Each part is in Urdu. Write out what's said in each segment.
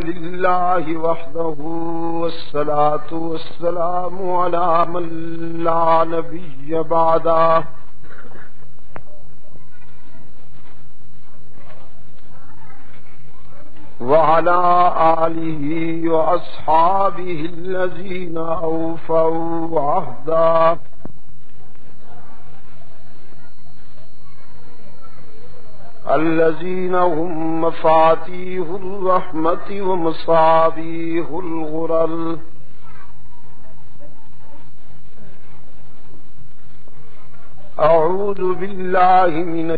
لله وحده والصلاة والسلام على من لا نبي بعده وعلى آله وأصحابه الذين أوفوا عهده الذين هم مفاتيح الرحمة ومصابيح الغرر أعوذ بالله من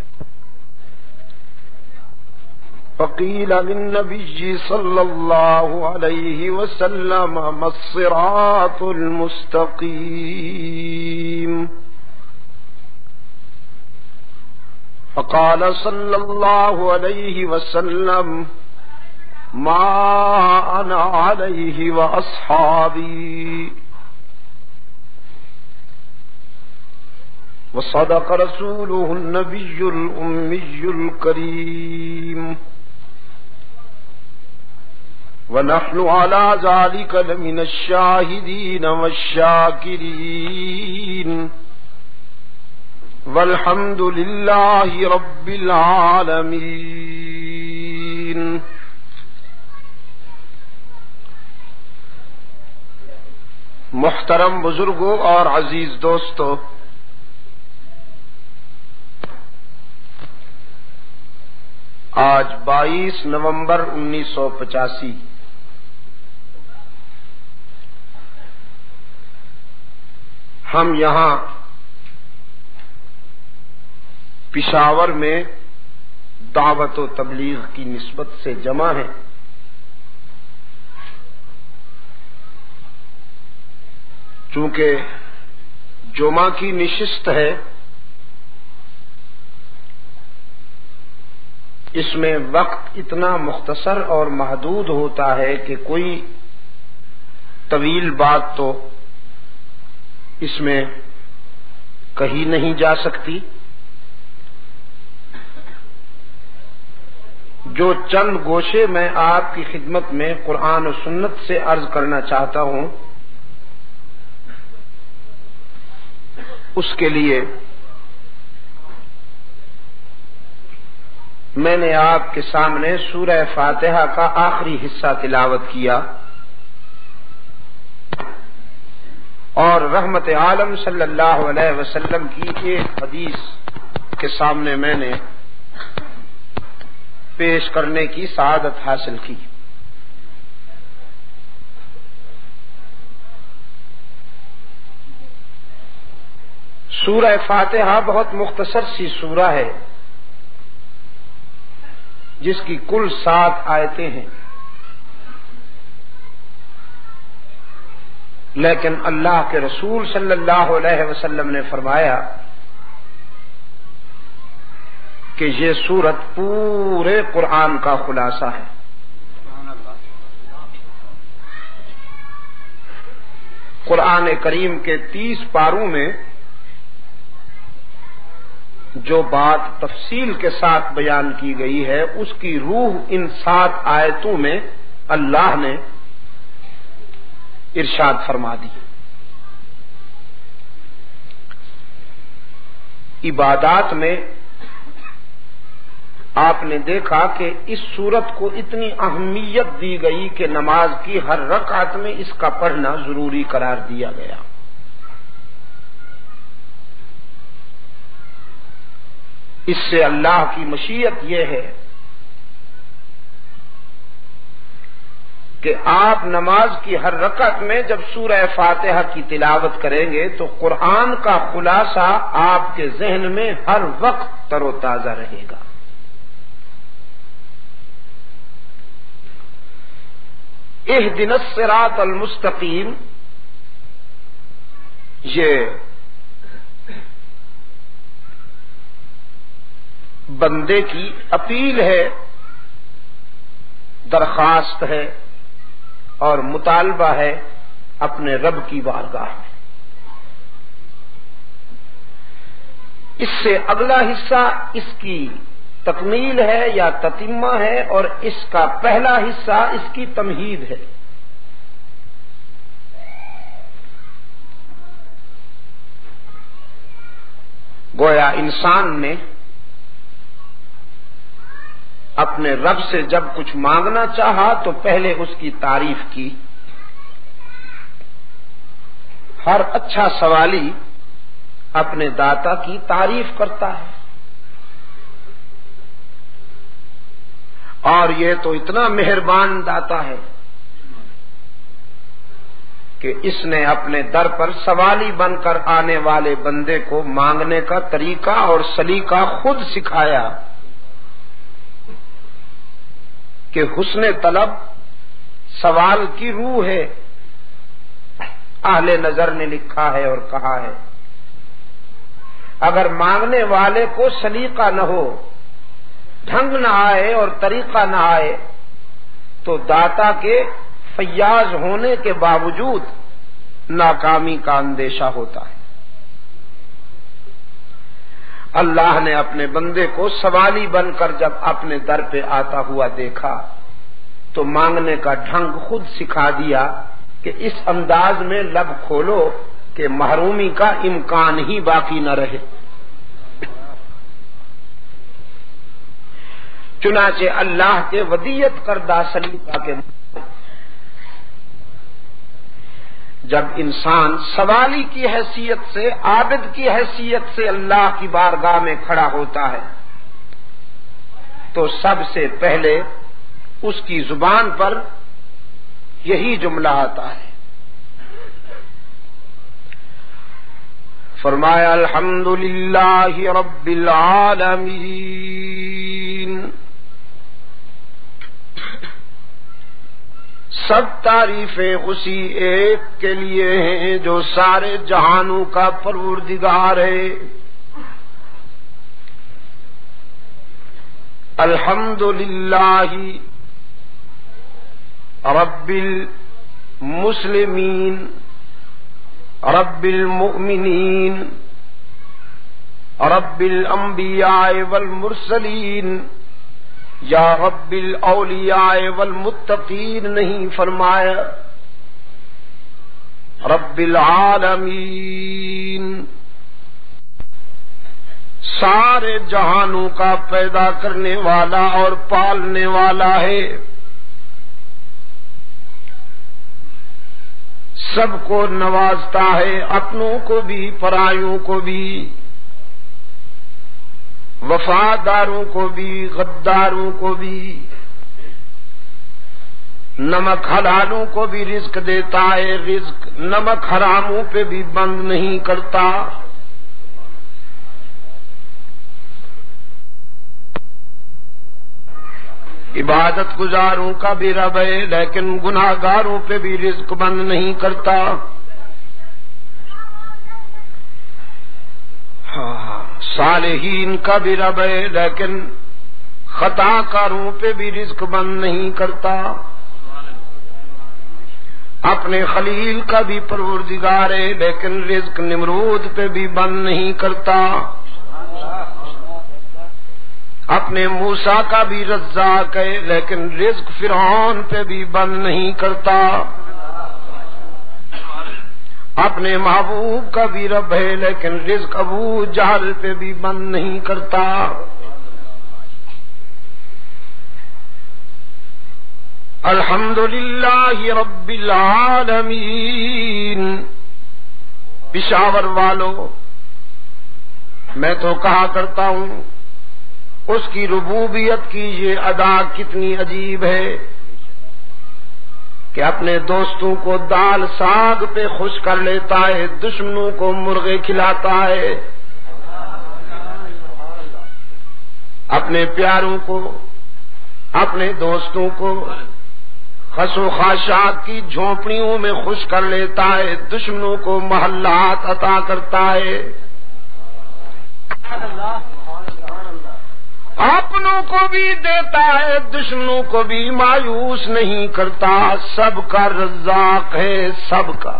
فقيل للنبي صلى الله عليه وسلم ما الصراط المستقيم فقال صلى الله عليه وسلم ما أنا عليه وأصحابي وصدق رسوله النبي الأمي الكريم ونحن على ذلك لمن الشاهدين والشاكرين والحمد لله رب العالمين. محترم بزرگوں اور عزیز دوستو، آج 22 نومبر 1985 ہم یہاں پشاور میں دعوت و تبلیغ کی نسبت سے جمع ہیں. چونکہ جمعہ کی نشست ہے، اس میں وقت اتنا مختصر اور محدود ہوتا ہے کہ کوئی طویل بات تو اس میں کہی نہیں جا سکتی. جو چند گوشے میں آپ کی خدمت میں قرآن و سنت سے عرض کرنا چاہتا ہوں، اس کے لیے میں نے آپ کے سامنے سورہ فاتحہ کا آخری حصہ تلاوت کیا اور رحمت عالم صلی اللہ علیہ وسلم کی ایک حدیث کے سامنے میں نے پیش کرنے کی سعادت حاصل کی. سورہ فاتحہ بہت مختصر سی سورہ ہے جس کی کل 7 آیتیں ہیں، لیکن اللہ کے رسول صلی اللہ علیہ وسلم نے فرمایا کہ یہ سورت پورے قرآن کا خلاصہ ہے. قرآن کریم کے 30 پاروں میں جو بات تفصیل کے ساتھ بیان کی گئی ہے، اس کی روح ان 7 آیتوں میں اللہ نے ارشاد فرما دی. عبادات میں آپ نے دیکھا کہ اس سورت کو اتنی اہمیت دی گئی کہ نماز کی ہر رکعت میں اس کا پڑھنا ضروری قرار دیا گیا. اس سے اللہ کی مشیت یہ ہے کہ آپ نماز کی ہر رکعت میں جب سورہ فاتحہ کی تلاوت کریں گے تو قرآن کا خلاصہ آپ کے ذہن میں ہر وقت تر و تازہ رہے گا. اہدنا الصراط المستقیم، یہ بندے کی اپیل ہے، درخواست ہے اور مطالبہ ہے اپنے رب کی بارگاہ میں. اس سے اگلا حصہ اس کی تکمیل ہے یا تتمہ ہے، اور اس کا پہلا حصہ اس کی تمہید ہے۔ گویا انسان نے اپنے رب سے جب کچھ مانگنا چاہا تو پہلے اس کی تعریف کی۔ ہر اچھا سوالی اپنے داتا کی تعریف کرتا ہے، اور یہ تو اتنا مہربان داتا ہے کہ اس نے اپنے در پر سوالی بن کر آنے والے بندے کو مانگنے کا طریقہ اور سلیقہ خود سکھایا کہ حسن طلب سوال کی روح ہے۔ اہل نظر نے لکھا ہے اور کہا ہے، اگر مانگنے والے کو سلیقہ نہ ہو، ڈھنگ نہ آئے اور طریقہ نہ آئے، تو داتا کے فیاض ہونے کے باوجود ناکامی کا اندیشہ ہوتا ہے۔ اللہ نے اپنے بندے کو سوالی بن کر جب اپنے در پہ آتا ہوا دیکھا تو مانگنے کا ڈھنگ خود سکھا دیا کہ اس انداز میں لب کھولو کہ محرومی کا امکان ہی باقی نہ رہے۔ چنانچہ اللہ کے ودیت کردہ سلیقہ کے جب انسان سوالی کی حیثیت سے، عابد کی حیثیت سے اللہ کی بارگاہ میں کھڑا ہوتا ہے تو سب سے پہلے اس کی زبان پر یہی جملہ آتا ہے۔ فرمایا الحمدللہ رب العالمین، سب تعریفیں اسی ایک کے لیے ہیں جو سارے جہانوں کا پروردگار ہے۔ الحمدللہ رب المسلمین رب المؤمنین رب الانبیاء والمرسلین یا رب الاولیاء والمتقین نہیں فرمایا، رب العالمین، سارے جہانوں کا پیدا کرنے والا اور پالنے والا ہے، سب کو نوازتا ہے، اپنوں کو بھی پرایوں کو بھی، وفاداروں کو بھی غداروں کو بھی، نمک حلالوں کو بھی رزق دیتا ہے، رزق نمک حراموں پہ بھی بند نہیں کرتا۔ عبادت گزاروں کا بھی رب ہے لیکن گناہگاروں پہ بھی رزق بند نہیں کرتا۔ صالحین کا بھی رب ہے لیکن خطا کاروں پہ بھی رزق بند نہیں کرتا۔ اپنے خلیل کا بھی پروردگار ہے لیکن رزق نمرود پہ بھی بند نہیں کرتا۔ اپنے موسیٰ کا بھی رزاق ہے لیکن رزق فرعون پہ بھی بند نہیں کرتا۔ اپنے محبوب کا بھی رب ہے لیکن رزق ابو جہل پہ بھی بند نہیں کرتا۔ الحمدللہ رب العالمین۔ پشاور والو، میں تو کہا کرتا ہوں اس کی ربوبیت کی یہ ادا کتنی عجیب ہے کہ اپنے دوستوں کو دال ساگ پہ خوش کر لیتا ہے، دشمنوں کو مرغے کھلاتا ہے، اپنے پیاروں کو، اپنے دوستوں کو خس و خاشاک کی جھونپڑیوں میں خوش کر لیتا ہے، دشمنوں کو محلات عطا کرتا ہے، اپنوں کو بھی دیتا ہے، دشمنوں کو بھی مایوس نہیں کرتا، سب کا رزاق ہے، سب کا۔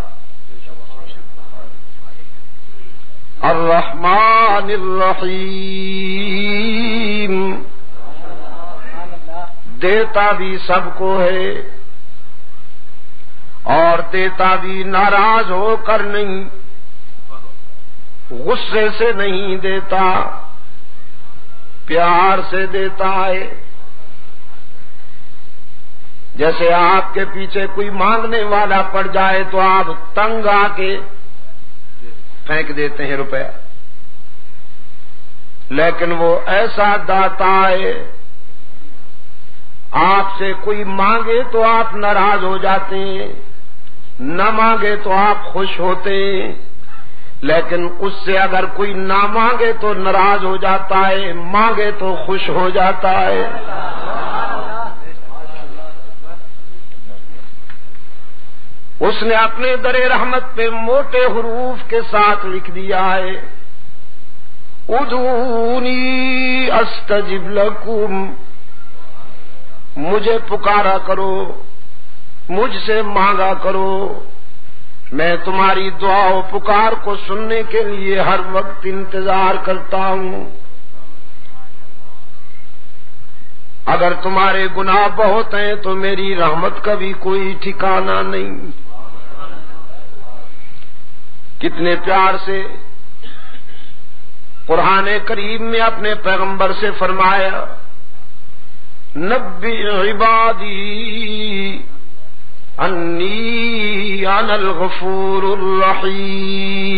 الرحمن الرحیم۔ دیتا بھی سب کو ہے اور دیتا بھی ناراض ہو کر نہیں، غصے سے نہیں دیتا، پیار سے دیتا ہے۔ جیسے آپ کے پیچھے کوئی مانگنے والا پڑ جائے تو آپ تنگ آ کے پھینک دیتے ہیں روپیہ، لیکن وہ ایسا داتا ہے، آپ سے کوئی مانگے تو آپ ناراض ہو جاتے ہیں، نہ مانگے تو آپ خوش ہوتے ہیں، لیکن اس سے اگر کوئی نہ مانگے تو ناراض ہو جاتا ہے، مانگے تو خوش ہو جاتا ہے۔ اس نے اپنے در رحمت پہ موٹے حروف کے ساتھ لکھ دیا ہے، ادعونی استجب لکم، مجھے پکارا کرو، مجھ سے مانگا کرو، میں تمہاری دعا و پکار کو سننے کے لیے ہر وقت انتظار کرتا ہوں۔ اگر تمہارے گناہ بہت ہیں تو میری رحمت کا بھی کوئی ٹھکانہ نہیں۔ کتنے پیار سے قرآن کریم میں اپنے پیغمبر سے فرمایا، نبی عبادی انی انا الغفور الرحیم،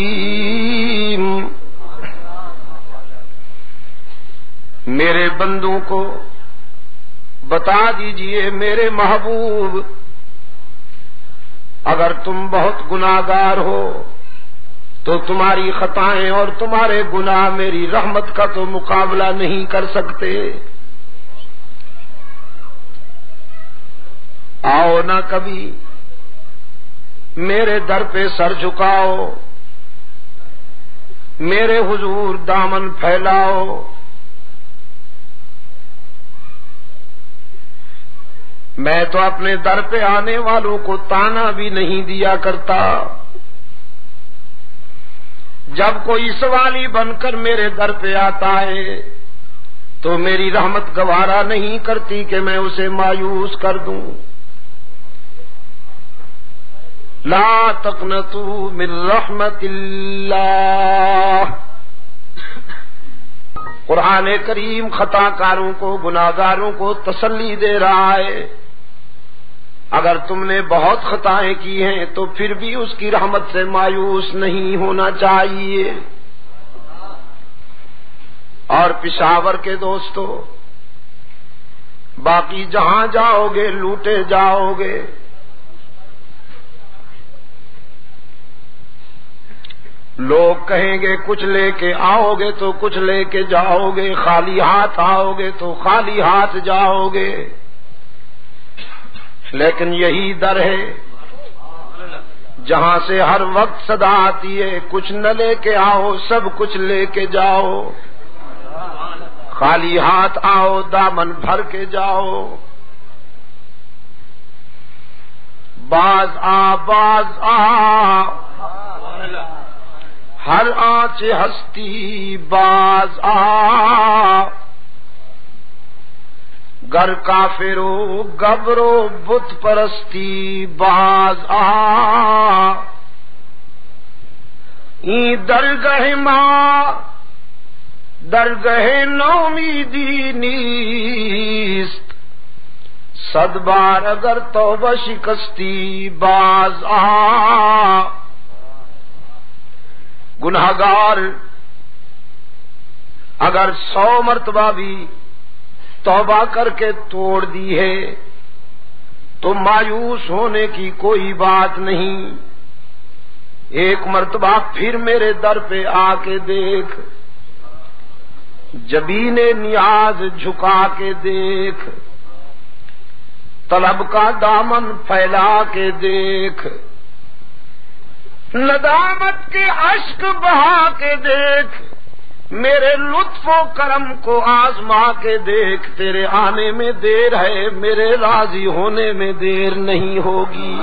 میرے بندوں کو بتا دیجئے میرے محبوب، اگر تم بہت گناہگار ہو تو تمہاری خطائیں اور تمہارے گناہ میری رحمت کا تو مقابلہ نہیں کر سکتے۔ آؤ نہ کبھی میرے در پہ سر جھکاؤ، میرے حضور دامن پھیلاؤ، میں تو اپنے در پہ آنے والوں کو تانا بھی نہیں دیا کرتا۔ جب کوئی سوالی بن کر میرے در پہ آتا ہے تو میری رحمت گوارا نہیں کرتی کہ میں اسے مایوس کر دوں۔ لا تقنطوا من رحمت اللہ، قرآن کریم خطا کاروں کو، گناہگاروں کو تسلی دے رہا ہے، اگر تم نے بہت خطائیں کی ہیں تو پھر بھی اس کی رحمت سے مایوس نہیں ہونا چاہیے۔ اور پشاور کے دوستو، باقی جہاں جاؤ گے لوٹے جاؤ گے، لوگ کہیں گے کچھ لے کے آؤ گے تو کچھ لے کے جاؤ گے، خالی ہاتھ آؤ گے تو خالی ہاتھ جاؤ گے، لیکن یہی در ہے جہاں سے ہر وقت صدا آتی ہے، کچھ نہ لے کے آؤ سب کچھ لے کے جاؤ، خالی ہاتھ آؤ دامن بھر کے جاؤ۔ باز آ ہر آنچ ہستی باز آ، گر کافرو گبرو بت پرستی باز آ، این درگہ ماں درگہ نومیدی نیست، صد بار اگر توبہ شکستی باز آ۔ گناہگار اگر 100 مرتبہ بھی توبہ کر کے توڑ دی ہے تو مایوس ہونے کی کوئی بات نہیں، ایک مرتبہ پھر میرے در پہ آ کے دیکھ، جبین نیاز جھکا کے دیکھ، طلب کا دامن پھیلا کے دیکھ، ندامت کے اشک بہا کے دیکھ، میرے لطف و کرم کو آزما کے دیکھ، تیرے آنے میں دیر ہے میرے راضی ہونے میں دیر نہیں ہوگی۔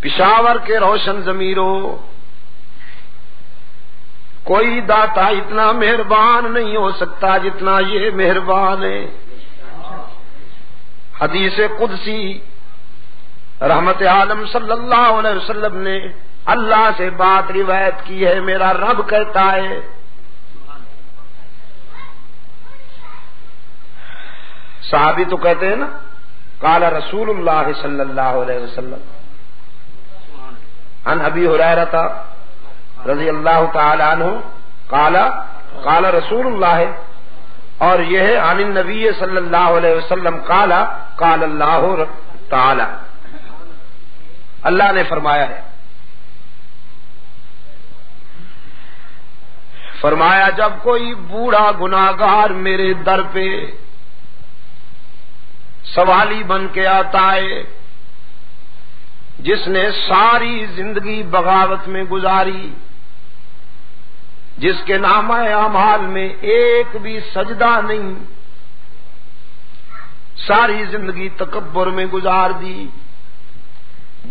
پشاور کے روشن ضمیروں، کوئی داتا اتنا مہربان نہیں ہو سکتا جتنا یہ مہربان ہے۔ حدیث قدسی رحمت عالم صلی اللہ علیہ وسلم نے اللہ سے بات روایت کی ہے، میرا رب کہتا ہے صحابی تو کہتے ہیں نا قال رسول اللہ صلی اللہ علیہ وسلم عن ابی ہریرہ رضی اللہ تعالی عنہ قال رسول اللہ، اور یہ ہے عن النبی صلی اللہ علیہ وسلم قال اللہ تعالی، اللہ نے فرمایا ہے، فرمایا جب کوئی بوڑھا گناہگار میرے در پہ سوالی بن کے آتا ہے، جس نے ساری زندگی بغاوت میں گزاری، جس کے نامہ اعمال میں ایک بھی سجدہ نہیں، ساری زندگی تکبر میں گزار دی،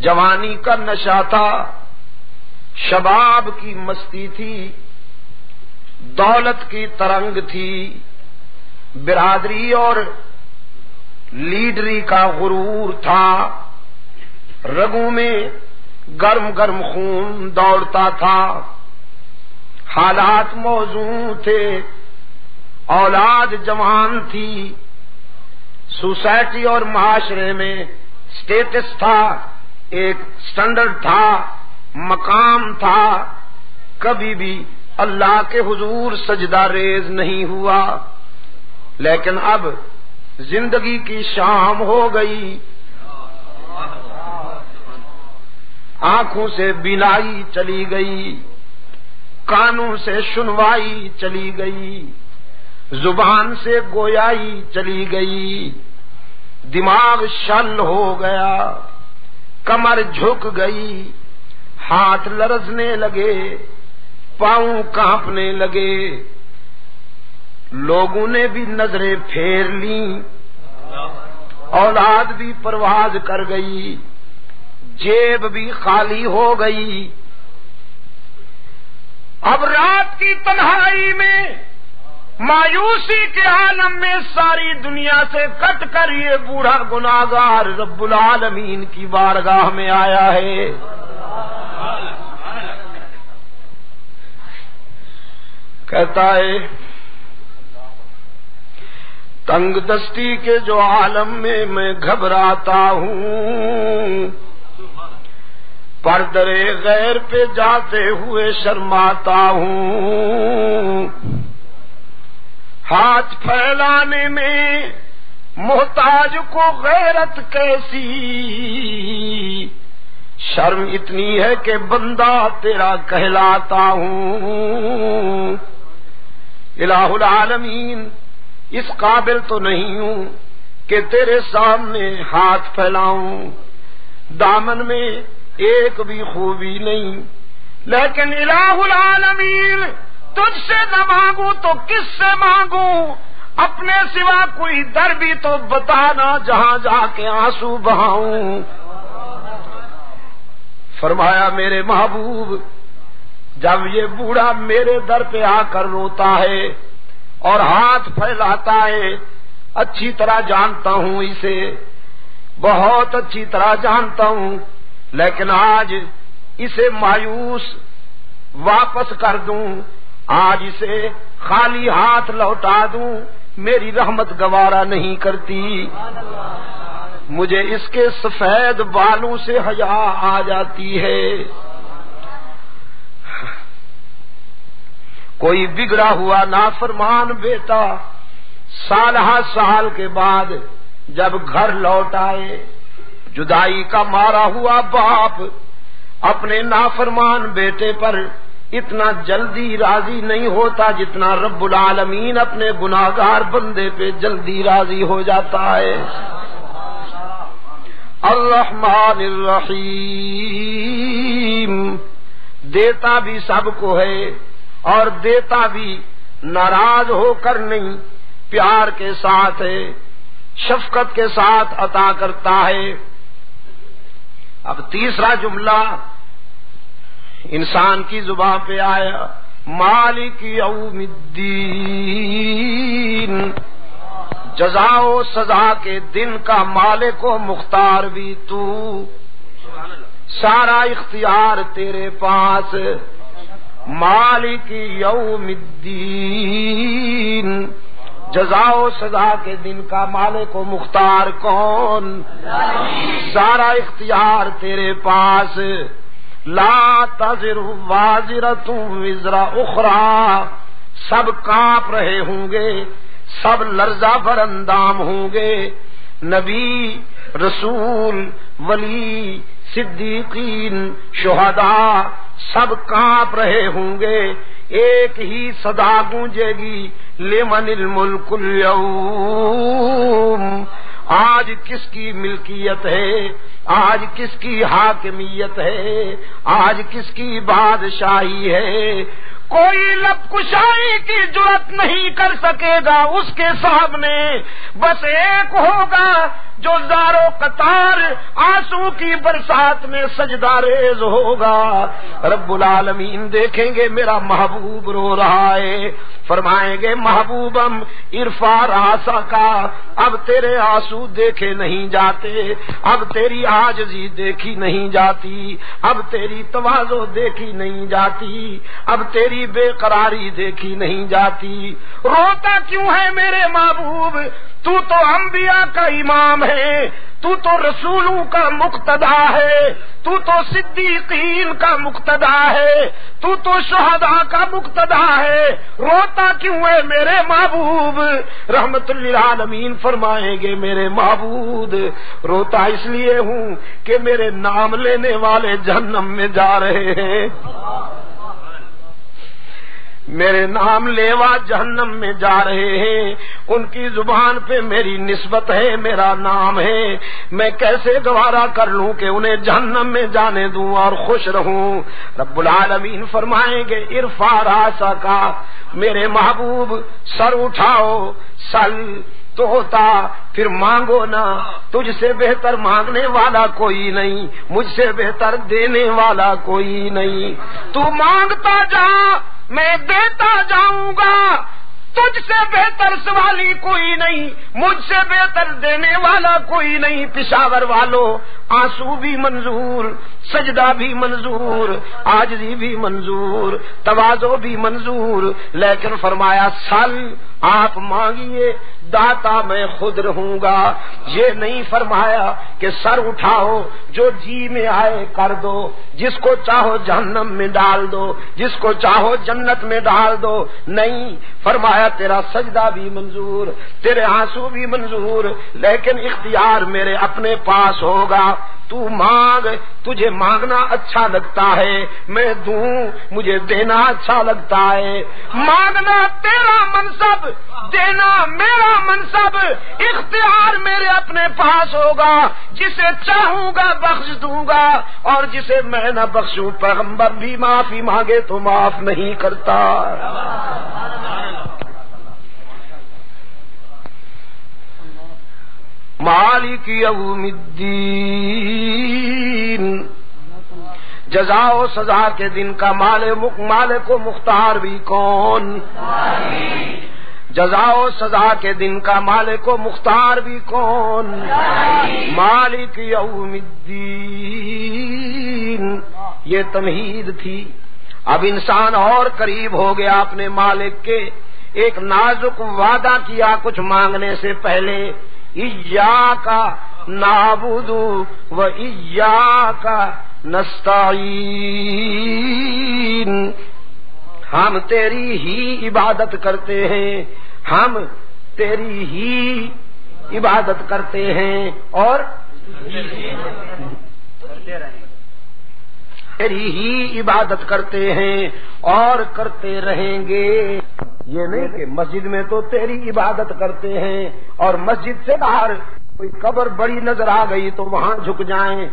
جوانی کا نشہ تھا، شباب کی مستی تھی، دولت کی ترنگ تھی، برادری اور لیڈری کا غرور تھا، رگوں میں گرم گرم خون دوڑتا تھا، حالات موزوں تھے، اولاد جوان تھی، سوسائٹی اور معاشرے میں سٹیٹس تھا، ایک سٹینڈرڈ تھا، مقام تھا، کبھی بھی اللہ کے حضور سجدہ ریز نہیں ہوا، لیکن اب زندگی کی شام ہو گئی، آنکھوں سے بینائی چلی گئی، کانوں سے سنوائی چلی گئی، زبان سے گویائی چلی گئی، دماغ شل ہو گیا، کمر جھک گئی، ہاتھ لرزنے لگے، پاؤں کانپنے لگے، لوگوں نے بھی نظریں پھیر لیں، اولاد بھی پرواز کر گئی، جیب بھی خالی ہو گئی، اب رات کی تنہائی میں مایوسی کے عالم میں ساری دنیا سے کٹ کر یہ بوڑھا گناہگار رب العالمین کی بارگاہ میں آیا ہے۔ کہتا ہے تنگ دستی کے جو عالم میں گھبراتا ہوں، پردرے غیر پہ جاتے ہوئے شرماتا ہوں، ہاتھ پھیلانے میں محتاج کو غیرت کیسی، شرم اتنی ہے کہ بندہ تیرا کہلاتا ہوں، الہ العالمین اس قابل تو نہیں ہوں کہ تیرے سامنے ہاتھ پھیلاؤں، دامن میں ایک بھی خوبی نہیں، لیکن الہ العالمین تجھ سے نہ مانگوں تو کس سے مانگوں، اپنے سوا کوئی در بھی تو بتانا جہاں جا کے آنسو بہاؤں۔ فرمایا میرے محبوب جب یہ بوڑھا میرے در پہ آ کر روتا ہے اور ہاتھ پھیلاتا ہے، اچھی طرح جانتا ہوں اسے، بہت اچھی طرح جانتا ہوں، لیکن آج اسے مایوس واپس کر دوں، آج اسے خالی ہاتھ لوٹا دوں، میری رحمت گوارا نہیں کرتی، مجھے اس کے سفید بالوں سے حیا آ جاتی ہے۔ کوئی بگڑا ہوا نافرمان بیٹا سالہ سال کے بعد جب گھر لوٹ آئے، جدائی کا مارا ہوا باپ اپنے نافرمان بیٹے پر اتنا جلدی راضی نہیں ہوتا جتنا رب العالمین اپنے گناہگار بندے پہ جلدی راضی ہو جاتا ہے۔ الرحمن الرحیم، دیتا بھی سب کو ہے اور دیتا بھی ناراض ہو کر نہیں، پیار کے ساتھ ہے، شفقت کے ساتھ عطا کرتا ہے۔ اب تیسرا جملہ انسان کی زبان پہ آیا، مالک یوم الدین، جزا و سزا کے دن کا مالک و مختار بھی تو، سارا اختیار تیرے پاس، مالک یوم الدین، جزا و سزا کے دن کا مالک و مختار کون؟ سارا اختیار تیرے پاس، لا تزر وازرۃ وزر اخری، سب کانپ رہے ہوں گے، سب لرزہ بر اندام ہوں گے، نبی، رسول، ولی، صدیقین، شہداء سب کانپ رہے ہوں گے، ایک ہی صدا گونجے گی، لمن الملک اليوم، آج کس کی ملکیت ہے، آج کس کی حاکمیت ہے، آج کس کی بادشاہی ہے، کوئی لب کشائی کی جرات نہیں کر سکے گا اس کے سامنے، بس ایک ہوگا جو زار و قطار آنسو کی برسات میں سجدہ ریز ہوگا۔ رب العالمین دیکھیں گے میرا محبوب رو رہا ہے، فرمائیں گے محبوبم ارفع راسک، اب تیرے آنسو دیکھے نہیں جاتے، اب تیری عاجزی دیکھی نہیں جاتی، اب تیری تواضع دیکھی نہیں جاتی، اب تیری بے قراری دیکھی نہیں جاتی، روتا کیوں ہے میرے محبوب؟ تو تو انبیاء کا امام ہے، تو تو رسولوں کا مقتدا ہے، تو تو صدیقین کا مقتدا ہے، تو تو شہداء کا مقتدا ہے، روتا کیوں ہے میرے محبوب؟ رحمت للعالمین فرمائیں گے میرے معبود روتا اس لیے ہوں کہ میرے نام لینے والے جہنم میں جا رہے ہیں، میرے نام لیوا جہنم میں جا رہے ہیں، ان کی زبان پہ میری نسبت ہے، میرا نام ہے، میں کیسے گوارا کر لوں کہ انہیں جہنم میں جانے دوں اور خوش رہوں؟ رب العالمین فرمائیں گے ارفع راسک، میرے محبوب سر اٹھاؤ، سل تو ہوتا پھر مانگو نا، تجھ سے بہتر مانگنے والا کوئی نہیں، مجھ سے بہتر دینے والا کوئی نہیں، تو مانگتا جا میں دیتا جاؤں گا، تجھ سے بہتر سوالی کوئی نہیں، مجھ سے بہتر دینے والا کوئی نہیں۔ پشاور والو آنسو بھی منظور، سجدہ بھی منظور، عاجزی بھی منظور، تواضع بھی منظور، لیکن فرمایا سل، آپ مانگیے، داتا میں خود رہوں گا۔ یہ نہیں فرمایا کہ سر اٹھاؤ، جو جی میں آئے کر دو، جس کو چاہو جہنم میں ڈال دو، جس کو چاہو جنت میں ڈال دو، نہیں، فرمایا تیرا سجدہ بھی منظور، تیرے آنسو بھی منظور، لیکن اختیار میرے اپنے پاس ہوگا۔ تو مانگ، تجھے مانگنا اچھا لگتا ہے، میں دوں، مجھے دینا اچھا لگتا ہے۔ مانگنا تیرا منصب، دینا میرا منصب، اختیار میرے اپنے پاس ہوگا، جسے چاہوں گا بخش دوں گا، اور جسے میں نہ بخشوں پیغمبر بھی معافی مانگے تو معاف نہیں کرتا۔ مالک یوم الدین، جزا و سزا کے دن کا مالک و مختار بھی کون؟ جزا و سزا کے دن کا مالک و مختار بھی کون؟ مالک یوم الدین۔ یہ تمہید تھی، اب انسان اور قریب ہو گیا اپنے مالک کے، ایک نازک وعدہ کیا کچھ مانگنے سے پہلے، ایاک نعبد و ایاک نستعین، ہم تیری ہی عبادت کرتے ہیں، ہم تیری ہی عبادت کرتے ہیں اور تیری ہی عبادت کرتے ہیں اور کرتے رہیں گے۔ یہ نہیں کہ مسجد میں تو تیری عبادت کرتے ہیں اور مسجد سے باہر کوئی قبر بڑی نظر آ گئی تو وہاں جھک جائیں،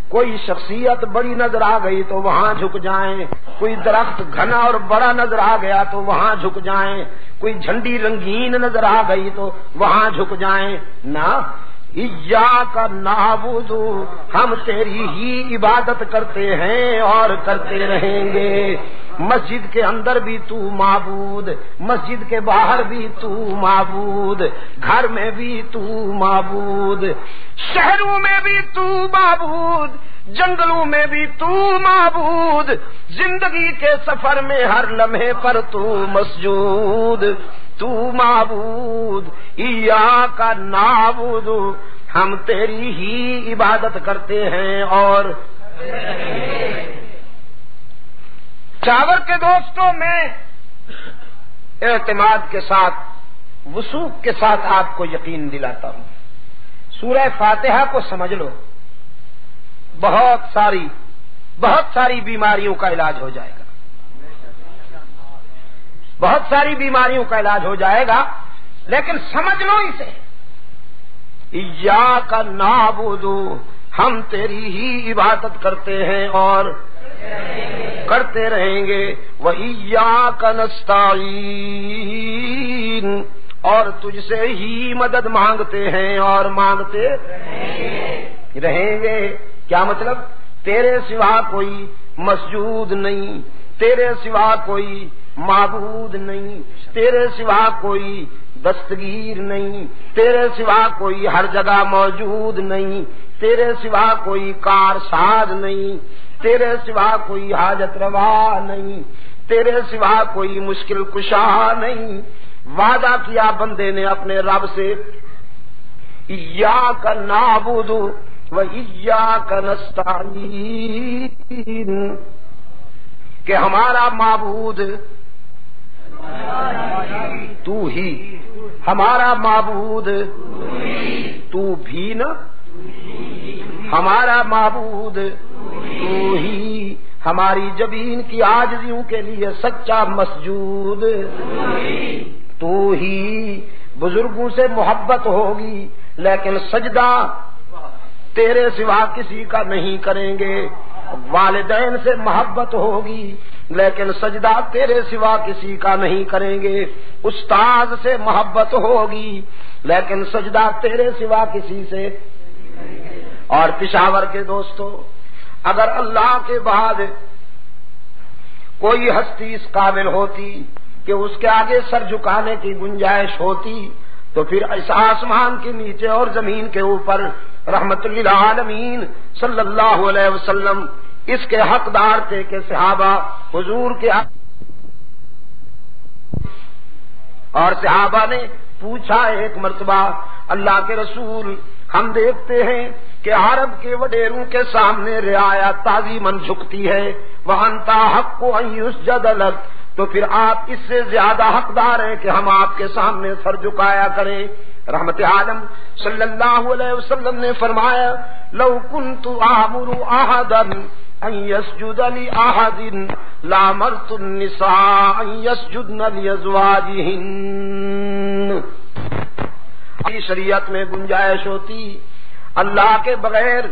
کوئی شخصیت بڑی نظر آ گئی تو وہاں جھک جائیں، کوئی درخت گھنا اور بڑا نظر آ گیا تو وہاں جھک جائیں، کوئی جھنڈی رنگین نظر آ گئی تو وہاں جھک جائیں، نہ، ایاک نعبد، ہم تیری ہی عبادت کرتے ہیں اور کرتے رہیں گے۔ مسجد کے اندر بھی تو معبود، مسجد کے باہر بھی تو معبود، گھر میں بھی تو معبود، شہروں میں بھی تو معبود، جنگلوں میں بھی تو معبود، زندگی کے سفر میں ہر لمحے پر تو مسجود، تو معبود۔ ایاک نعبد، ہم تیری ہی عبادت کرتے ہیں اور چاور کے دوستوں، میں اعتماد کے ساتھ وثوق کے ساتھ آپ کو یقین دلاتا ہوں، سورہ فاتحہ کو سمجھ لو، بہت ساری بیماریوں کا علاج ہو جائے گا، بہت ساری بیماریوں کا علاج ہو جائے گا، لیکن سمجھ لو اسے، ایاک نعبد، ہم تیری ہی عبادت کرتے ہیں اور کرتے رہیں گے، وَإِيَّاكَ نَسْتَعِينُ، اور تجھ سے ہی مدد مانگتے ہیں اور مانگتے رہیں گے۔ کیا مطلب؟ تیرے سوا کوئی مسجود نہیں، تیرے سوا کوئی معبود نہیں، تیرے سوا کوئی دستگیر نہیں، تیرے سوا کوئی ہر جگہ موجود نہیں، تیرے سوا کوئی کارساز نہیں، تیرے سوا کوئی حاجت روا نہیں، تیرے سوا کوئی مشکل کشا نہیں۔ وعدہ کیا بندے نے اپنے رب سے، ایاک نعبد و ایاک نستعین، کہ ہمارا معبود تو ہی، ہمارا معبود تو بھی نا، ہمارا معبود تو ہی، ہماری جبین کی عاجزیوں کے لیے سچا مسجود تو ہی۔ بزرگوں سے محبت ہوگی لیکن سجدہ تیرے سوا کسی کا نہیں کریں گے، والدین سے محبت ہوگی لیکن سجدہ تیرے سوا کسی کا نہیں کریں گے، استاد سے محبت ہوگی لیکن سجدہ تیرے سوا کسی سے۔ اور پشاور کے دوستو، اگر اللہ کے بعد کوئی ہستی اس قابل ہوتی کہ اس کے آگے سر جھکانے کی گنجائش ہوتی تو پھر اس آسمان کے نیچے اور زمین کے اوپر رحمت للعالمین صلی اللہ علیہ وسلم اس کے حقدار تھے کہ صحابہ حضور کے اور صحابہ نے پوچھا ایک مرتبہ، اللہ کے رسول، ہم دیکھتے ہیں کہ عرب کے وڈیروں کے سامنے رعایا تعظیماً جھکتی ہے، وَأَنْتَ حَقُّ أَن يُسْجَدَ لَكَ، تو پھر آپ اس سے زیادہ حقدار ہیں کہ ہم آپ کے سامنے سر جھکایا کریں۔ رحمت عالم صلی اللہ علیہ وسلم نے فرمایا، لَوْ كُنْتُ آمُرُ أَحَدًا أَن يَسْجُدَ لِأَحَدٍ لَأَمَرْتُ النِّسَاءَ أَن يَسْجُدْنَ لِأَزْوَاجِهِنَّ۔ شریعت میں گنجائش ہوتی اللہ کے بغیر،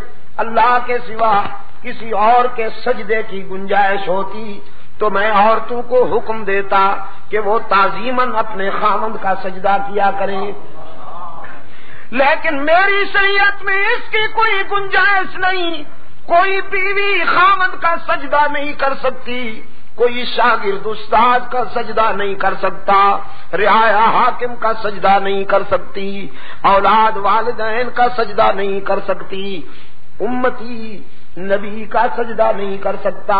اللہ کے سوا کسی اور کے سجدے کی گنجائش ہوتی تو میں عورتوں کو حکم دیتا کہ وہ تعظیماً اپنے خاوند کا سجدہ کیا کریں، لیکن میری شریعت میں اس کی کوئی گنجائش نہیں۔ کوئی بیوی خاوند کا سجدہ نہیں کر سکتی، کوئی شاگرد استاد کا سجدہ نہیں کر سکتا، رعایا حاکم کا سجدہ نہیں کر سکتی، اولاد والدین کا سجدہ نہیں کر سکتی، امتی نبی کا سجدہ نہیں کر سکتا۔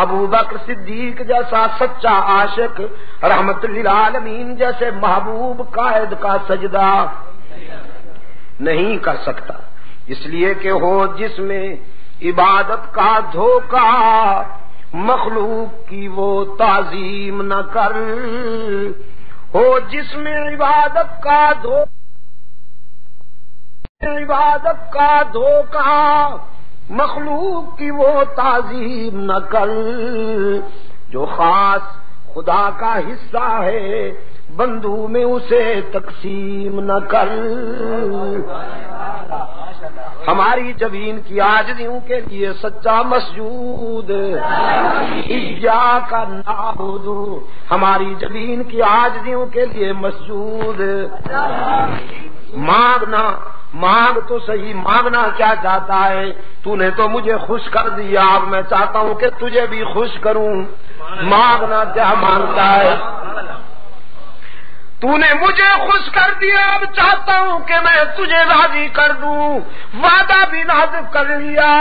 ابو بکر صدیق جیسا سچا عاشق، رحمت للعالمین جیسے محبوب قائد کا سجدہ نہیں کر سکتا، اس لیے کہ ہو جس میں عبادت کا دھوکہ، مخلوق کی وہ تعظیم نہ کر، ہو جس میں عبادت کا دھوکہ، مخلوق کی وہ تعظیم نہ کر، جو خاص خدا کا حصہ ہے بندوں میں اسے تقسیم نہ کر۔ ہماری جبین کی عاجزیوں کے لیے سچا مسجود، ایاک نعبد، ہماری جبین کی عاجزیوں کے لیے مسجود، مانگنا مانگ تو صحیح، مانگنا کیا چاہتا ہے؟ تو نے تو مجھے خوش کر دیا، اب میں چاہتا ہوں کہ تجھے بھی خوش کروں۔ مانگنا کیا مانگتا ہے؟ تو نے مجھے خوش کر دیا، اب چاہتا ہوں کہ میں تجھے راضی کر دوں۔ وعدہ بھی نازک کر لیا،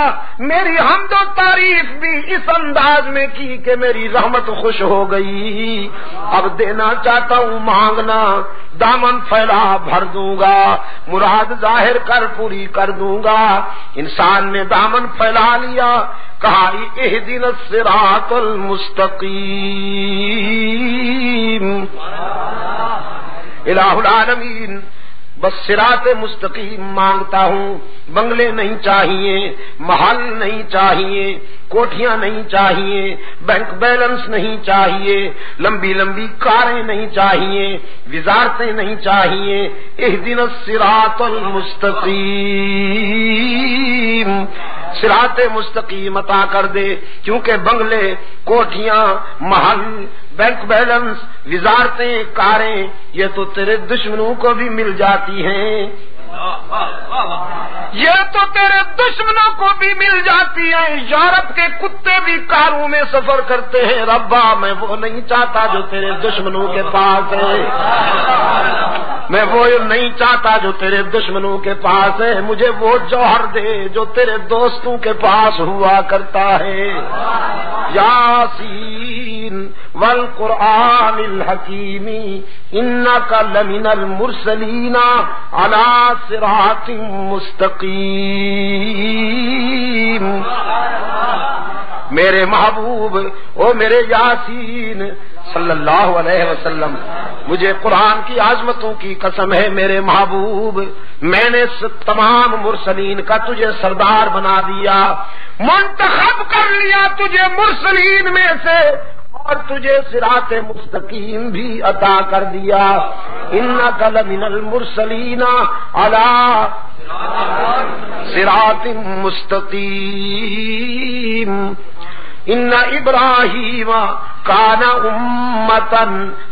میری حمد و تعریف بھی اس انداز میں کی کہ میری رحمت خوش ہو گئی۔ اب دینا چاہتا ہوں، مانگنا، دامن پھیلا بھر دوں گا، مراد ظاہر کر پوری کر دوں گا۔ انسان نے دامن پھیلا لیا، کہا اہدنا الصراط المستقیم۔ الہ العالمین، بس صراط مستقیم مانگتا ہوں۔ بنگلے نہیں چاہیے، محل نہیں چاہیے، کوٹھیاں نہیں چاہیے، بینک بیلنس نہیں چاہیے، لمبی لمبی کاریں نہیں چاہیے، وزارتیں نہیں چاہیے۔ اہدنا الصراط المستقیم، صراط مستقیم عطا کر دے، کیونکہ بنگلے، کوٹھیاں، محل، بینک بیلنس، وزارتیں، کاریں، یہ تو تیرے دشمنوں کو بھی مل جاتی ہیں، یہ تو تیرے دشمنوں کو بھی مل جاتی ہیں۔ یورپ کے کتے بھی کاروں میں سفر کرتے ہیں۔ ربا، میں وہ نہیں چاہتا جو تیرے دشمنوں کے پاس ہے، میں وہ نہیں چاہتا جو تیرے دشمنوں کے پاس ہے، مجھے وہ جوہر دے جو تیرے دوستوں کے پاس ہوا کرتا ہے۔ یاسین والقرآن الحکیم انک لمن المرسلین علی صراط مستقیم۔ میرے محبوب، او میرے یاسین صلی اللہ علیہ وسلم، مجھے قرآن کی عظمتوں کی قسم ہے میرے محبوب، میں نے تمام مرسلین کا تجھے سردار بنا دیا، منتخب کر لیا تجھے مرسلین میں سے، اور تجھے صراط مستقیم بھی عطا کر دیا۔ انک لمن المرسلین علی صراط مستقیم۔ ان ابراہیم کان امۃ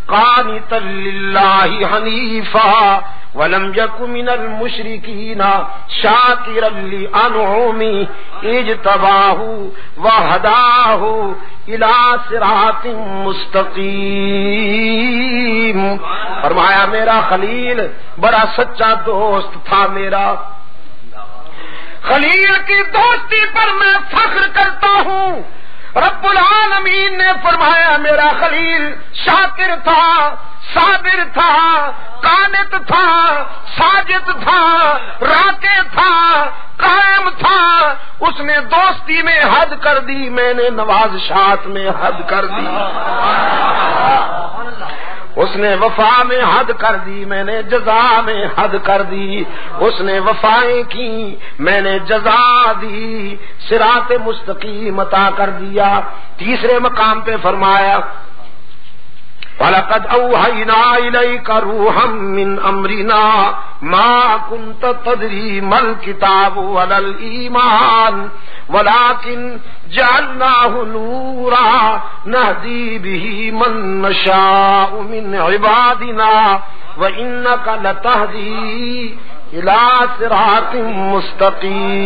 قانتا للہ حنیفا ولم یک من المشرکین شاکرا لانعمہ اجتباہ وہداہ الی صراط مستقیم۔ فرمایا میرا خلیل بڑا سچا دوست تھا، میرا خلیل کی دوستی پر میں فخر کرتا ہوں۔ رب العالمین نے فرمایا میرا خلیل شاکر تھا، صابر تھا، قانت تھا، ساجد تھا، راکع تھا، قائم تھا۔ اس نے دوستی میں حد کر دی، میں نے نوازشات میں حد کر دی۔ اس نے وفا میں حد کر دی، میں نے جزا میں حد کر دی۔ اس نے وفائیں کی، میں نے جزا دی، صراط مستقیم عطا کر دیا۔ تیسرے مقام پہ فرمایا وَلَقَدْ أَوْحَيْنَا إِلَيْكَ رُوحًا مِّنْ أَمْرِنَا مَا كُنْتَ تَدْرِي مَا الْكِتَابُ وَلَا الْإِيمَانُ وَلَكِنْ جَعَلْنَاهُ نُورًا نَهْدِي بِهِ مَن نَّشَاءُ مِنْ عِبَادِنَا وَإِنَّكَ لَتَهْدِي إِلَى صِرَاطٍ مُّسْتَقِيمٍ۔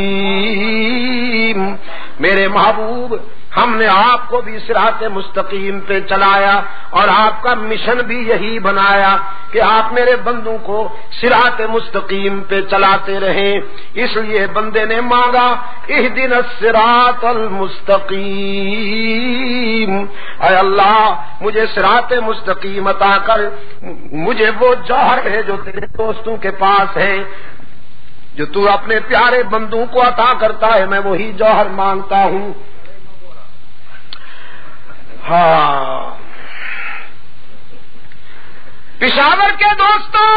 میرے محبوب، ہم نے آپ کو بھی صراط مستقیم پہ چلایا، اور آپ کا مشن بھی یہی بنایا کہ آپ میرے بندوں کو صراط مستقیم پہ چلاتے رہیں۔ اس لیے بندے نے مانگا اہدنا الصراط المستقیم، اے اللہ مجھے صراط مستقیم عطا کر، مجھے وہ جوہر ہے جو تیرے دوستوں کے پاس ہے، جو تو اپنے پیارے بندوں کو عطا کرتا ہے، میں وہی جوہر مانگتا ہوں۔ ہاں پشاور کے دوستوں،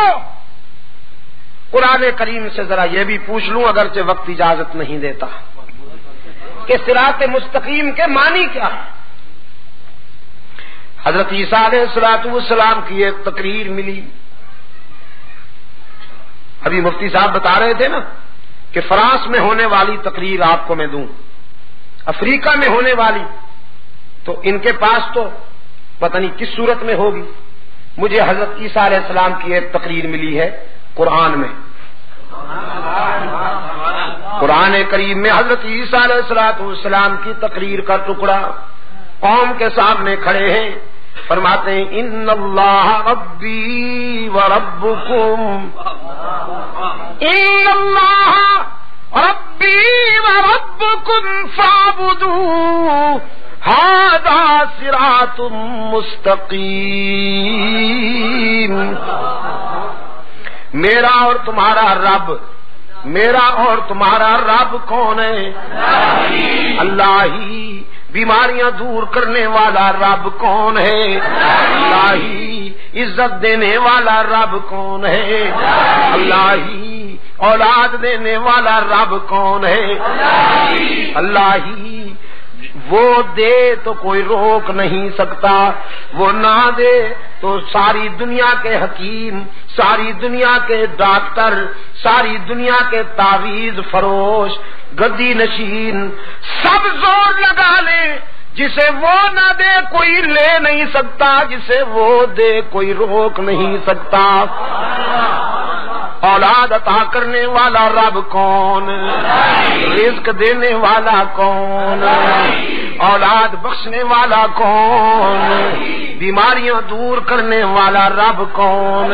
قرآن کریم سے ذرا یہ بھی پوچھ لوں، اگرچہ وقت اجازت نہیں دیتا، کہ صراط مستقیم کے معنی کیا ہے؟ حضرت عیسیٰ علیہ السلام کی ایک تقریر ملی، ابھی مفتی صاحب بتا رہے تھے نا کہ فرانس میں ہونے والی تقریر آپ کو میں دوں، افریقہ میں ہونے والی، تو ان کے پاس تو پتہ نہیں کس صورت میں ہوگی۔ مجھے حضرت عیسیٰ علیہ السلام کی ایک تقریر ملی ہے قرآن میں، قرآن کریم میں حضرت عیسیٰ علیہ السلام کی تقریر کا ٹکڑا قوم کے سامنے کھڑے ہیں، فرماتے ہیں ان اللہ ربی و ربکم، ان اللہ ربی و ربکم فاعبدوہ ھذا صراط مستقیم۔ میرا اور تمہارا رب، میرا اور تمہارا رب کون ہے؟ اللہ ہی۔ بیماریاں دور کرنے والا رب کون ہے؟ اللہ ہی۔ عزت دینے والا رب کون ہے؟ اللہ ہی۔ اولاد دینے والا رب کون ہے؟ اللہ ہی۔ وہ دے تو کوئی روک نہیں سکتا، وہ نہ دے تو ساری دنیا کے حکیم، ساری دنیا کے ڈاکٹر، ساری دنیا کے تعویذ فروش، گدی نشین سب زور لگا لیں، جسے وہ نہ دے کوئی لے نہیں سکتا، جسے وہ دے کوئی روک نہیں سکتا۔ اولاد عطا کرنے والا رب کون؟ رزق دینے والا کون؟ اولاد بخشنے والا کون؟ بیماریاں دور کرنے والا رب کون؟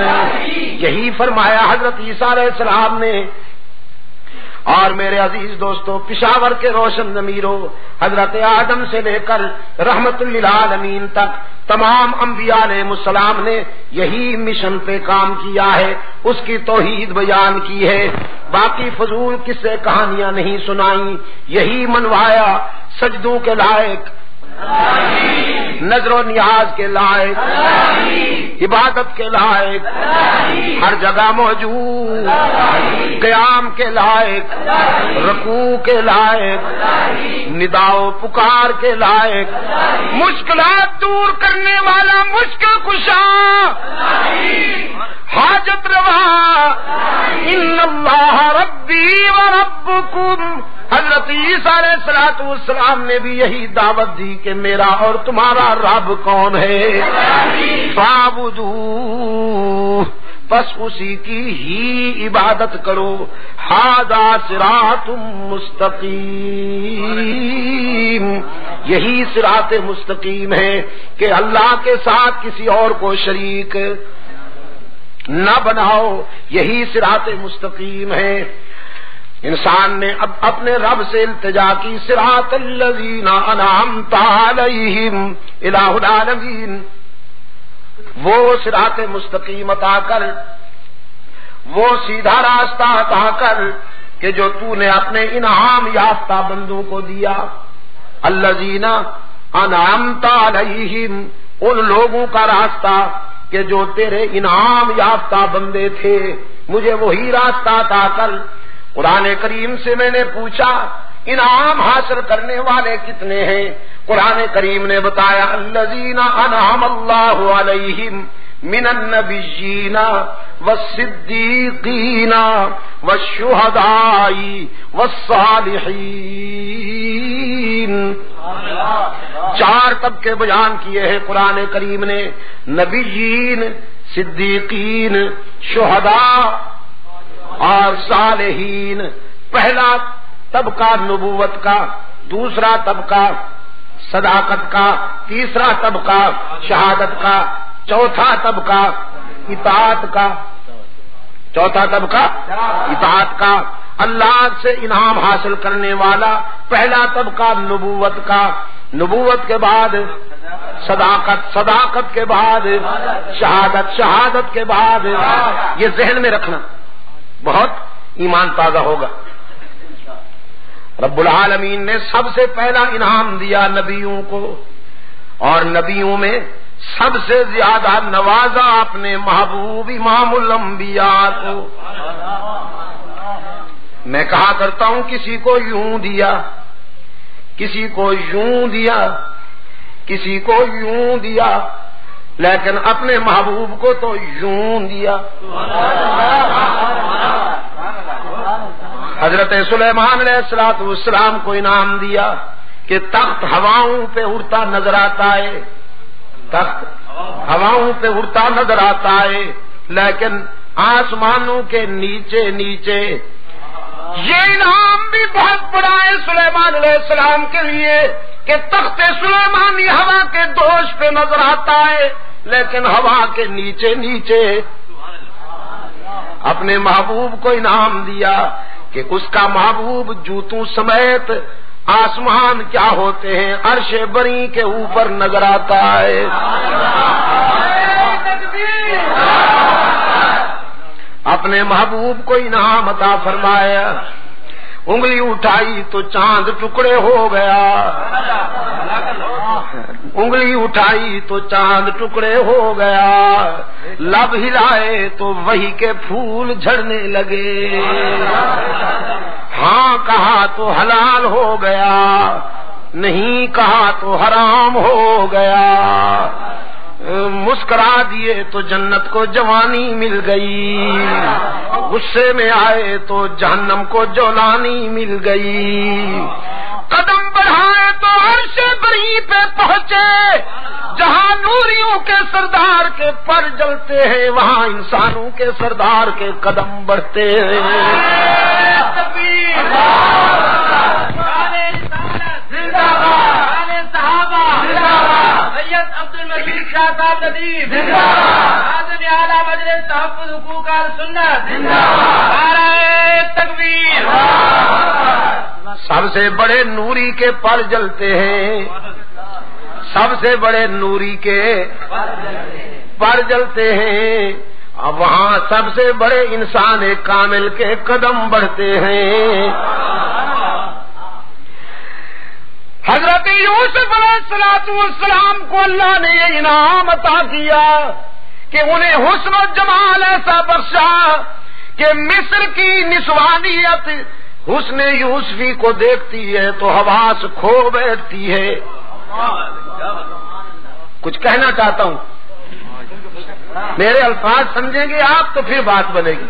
یہی فرمایا حضرت عیسیٰ علیہ السلام نے۔ اور میرے عزیز دوستو، پشاور کے روشن ضمیروں، حضرت آدم سے لے کر رحمت للعالمین تک تمام انبیاء علیہ السلام نے یہی مشن پہ کام کیا ہے، اس کی توحید بیان کی ہے، باقی فضول قصے کہانیاں نہیں سنائیں، یہی منوایا سجدوں کے لائق، نظر و نیاز کے لائق، عبادت کے لائق، ہر جگہ موجود، قیام کے لائق، رکوع کے لائق، ندا و پکار کے لائق، مشکلات دور کرنے والا مشکل کشا، حاجت روا، ان اللہ ربی و ربکم۔ حضرت عیسیٰ علیہ السلام نے بھی یہی دعوت دی کہ میرا اور تمہارا رب کون ہے؟ فاعبدوہ، پس اسی کی ہی عبادت کرو، ھذا صراط مستقیم، یہی صراط مستقیم ہے کہ اللہ کے ساتھ کسی اور کو شریک نہ بناؤ، یہی صراط مستقیم ہے۔ انسان نے اب اپنے رب سے التجا کی، صراط الذین انعمت علیہم الہ العالمین، وہ صراط مستقیم عطا کر، وہ سیدھا راستہ عطا کر کہ جو تو نے اپنے انعام یافتہ بندوں کو دیا۔ الذین انعمت علیہم، ان لوگوں کا راستہ کہ جو تیرے انعام یافتہ بندے تھے، مجھے وہی راستہ عطا کر۔ قرآن کریم سے میں نے پوچھا انعام حاصل کرنے والے کتنے ہیں؟ قرآن کریم نے بتایا الذین انعم اللہ علیہم من النبیین والصدیقین والشہداء والصالحین۔ چار طبقے بیان کیے ہیں قرآن کریم نے، نبیین، صدیقین، شہداء اور صالحین۔ پہلا طبقہ نبوت کا، دوسرا طبقہ صداقت کا، تیسرا طبقہ شہادت کا، چوتھا طبقہ اطاعت کا، چوتھا طبقہ اطاعت کا۔ اللہ سے انعام حاصل کرنے والا پہلا طبقہ نبوت کا، نبوت کے بعد صداقت، صداقت کے بعد شہادت، شہادت کے بعد، یہ ذہن میں رکھنا، بہت ایمان تازہ ہوگا۔ رب العالمین نے سب سے پہلا انعام دیا نبیوں کو، اور نبیوں میں سب سے زیادہ نوازا اپنے محبوب امام الانبیاء کو۔ میں کہا کرتا ہوں کسی کو یوں دیا، کسی کو یوں دیا، کسی کو یوں دیا، لیکن اپنے محبوب کو تو یوں دیا۔ حضرت سلیمان علیہ السلام کو انعام دیا کہ تخت ہواؤں پہ اڑتا نظر آتا ہے، تخت ہواؤں پہ اڑتا نظر آتا ہے، لیکن آسمانوں کے نیچے نیچے یہ انعام بھی بہت بڑا ہے سلیمان علیہ السلام کے لیے کہ تخت سلیمانی ہوا کے دوش پہ نظر آتا ہے، لیکن ہوا کے نیچے نیچے اپنے محبوب کو انعام دیا کہ اس کا محبوب جوتوں سمیت آسمان کیا ہوتے ہیں عرش بری کے اوپر نظر آتا ہے۔ اپنے محبوب کو انعام عطا فرمایا، انگلی اٹھائی تو چاند ٹکڑے ہو گیا، انگلی اٹھائی تو چاند ٹکڑے ہو گیا، لب ہلائے تو وہی کے پھول جھڑنے لگے، ہاں کہا تو حلال ہو گیا، نہیں کہا تو حرام ہو گیا، مسکرا دیے تو جنت کو جوانی مل گئی، غصے میں آئے تو جہنم کو جولانی مل گئی، قدم بڑھائے تو عرش بری پہ پہنچے، جہاں نوریوں کے سردار کے پر جلتے ہیں وہاں انسانوں کے سردار کے قدم بڑھتے ہیں۔ عبد المجید شاہ صاحب ندیم حاضر اعلیٰ مجلس تحفظ حقوق السنت نعرہ تکبیر۔ سب سے بڑے نوری کے پر جلتے ہیں، سب سے بڑے نوری کے پر جلتے ہیں، اب وہاں سب سے بڑے انسان کامل کے قدم بڑھتے ہیں۔ حضرت یوسف علیہ السلام کو اللہ نے یہ انعام عطا کیا کہ انہیں حسن و جمال ایسا بخشا کہ مصر کی نسوانیت حسن یوسفی کو دیکھتی ہے تو حواس کھو بیٹھتی ہے۔ کچھ کہنا چاہتا ہوں، میرے الفاظ سمجھیں گے آپ تو پھر بات بنے گی۔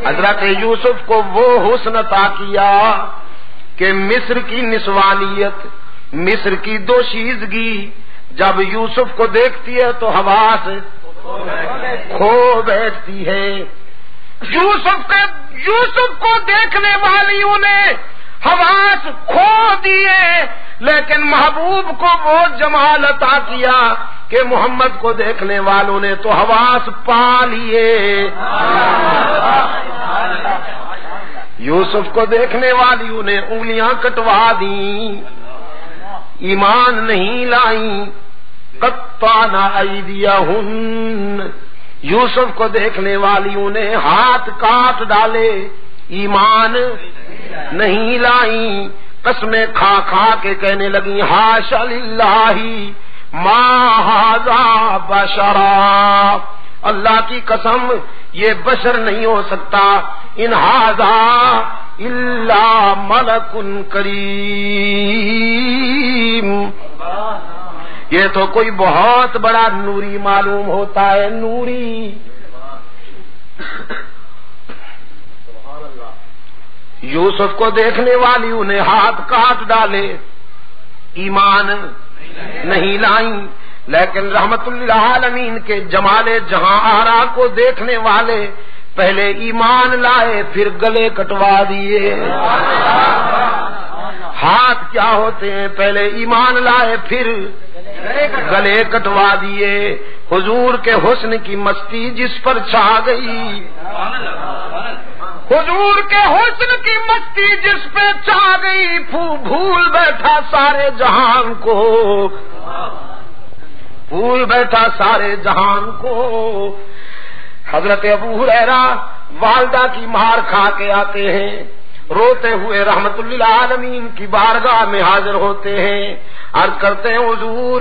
حضرت یوسف کو وہ حسن عطا کیا کہ مصر کی نسوانیت، مصر کی دوشیزگی جب یوسف کو دیکھتی ہے تو حواس کھو بیٹھتی ہے۔ یوسف کو دیکھنے والیوں نے حواس کھو دیے، لیکن محبوب کو وہ جمال عطا کیا کہ محمد کو دیکھنے والوں نے تو حواس پا لیے۔ یوسف کو دیکھنے والیوں نے انگلیاں کٹوا دیں، ایمان نہیں لائیں، قطعنا ایدیہن۔ یوسف کو دیکھنے والیوں نے ہاتھ کاٹ ڈالے، ایمان نہیں لائیں، قسمیں کھا کھا کے کہنے لگیں حاشا للہ ما ھذا بشرا، اللہ کی قسم یہ بشر نہیں ہو سکتا، ان ھذا الا ملک کریم، یہ تو کوئی بہت بڑا نوری معلوم ہوتا ہے، نوری۔ یوسف کو دیکھنے والیوں نے ہاتھ کاٹ ڈالے، ایمان نہیں لائیں، لیکن رحمت للعالمین کے جمال جہاں آرا کو دیکھنے والے پہلے ایمان لائے پھر گلے کٹوا دیے۔ ہاتھ کیا ہوتے ہیں، پہلے ایمان لائے پھر گلے کٹوا دیے۔ حضور کے حسن کی مستی جس پر چھا گئی، حضور کے حسن کی مستی جس پہ چھا گئی، بھول بیٹھا سارے جہان کو، بھول بیٹھا سارے جہان کو۔ حضرت ابو ہریرہ والدہ کی مار کھا کے آتے ہیں، روتے ہوئے رحمت للعالمین کی بارگاہ میں حاضر ہوتے ہیں، عرض کرتے ہیں حضور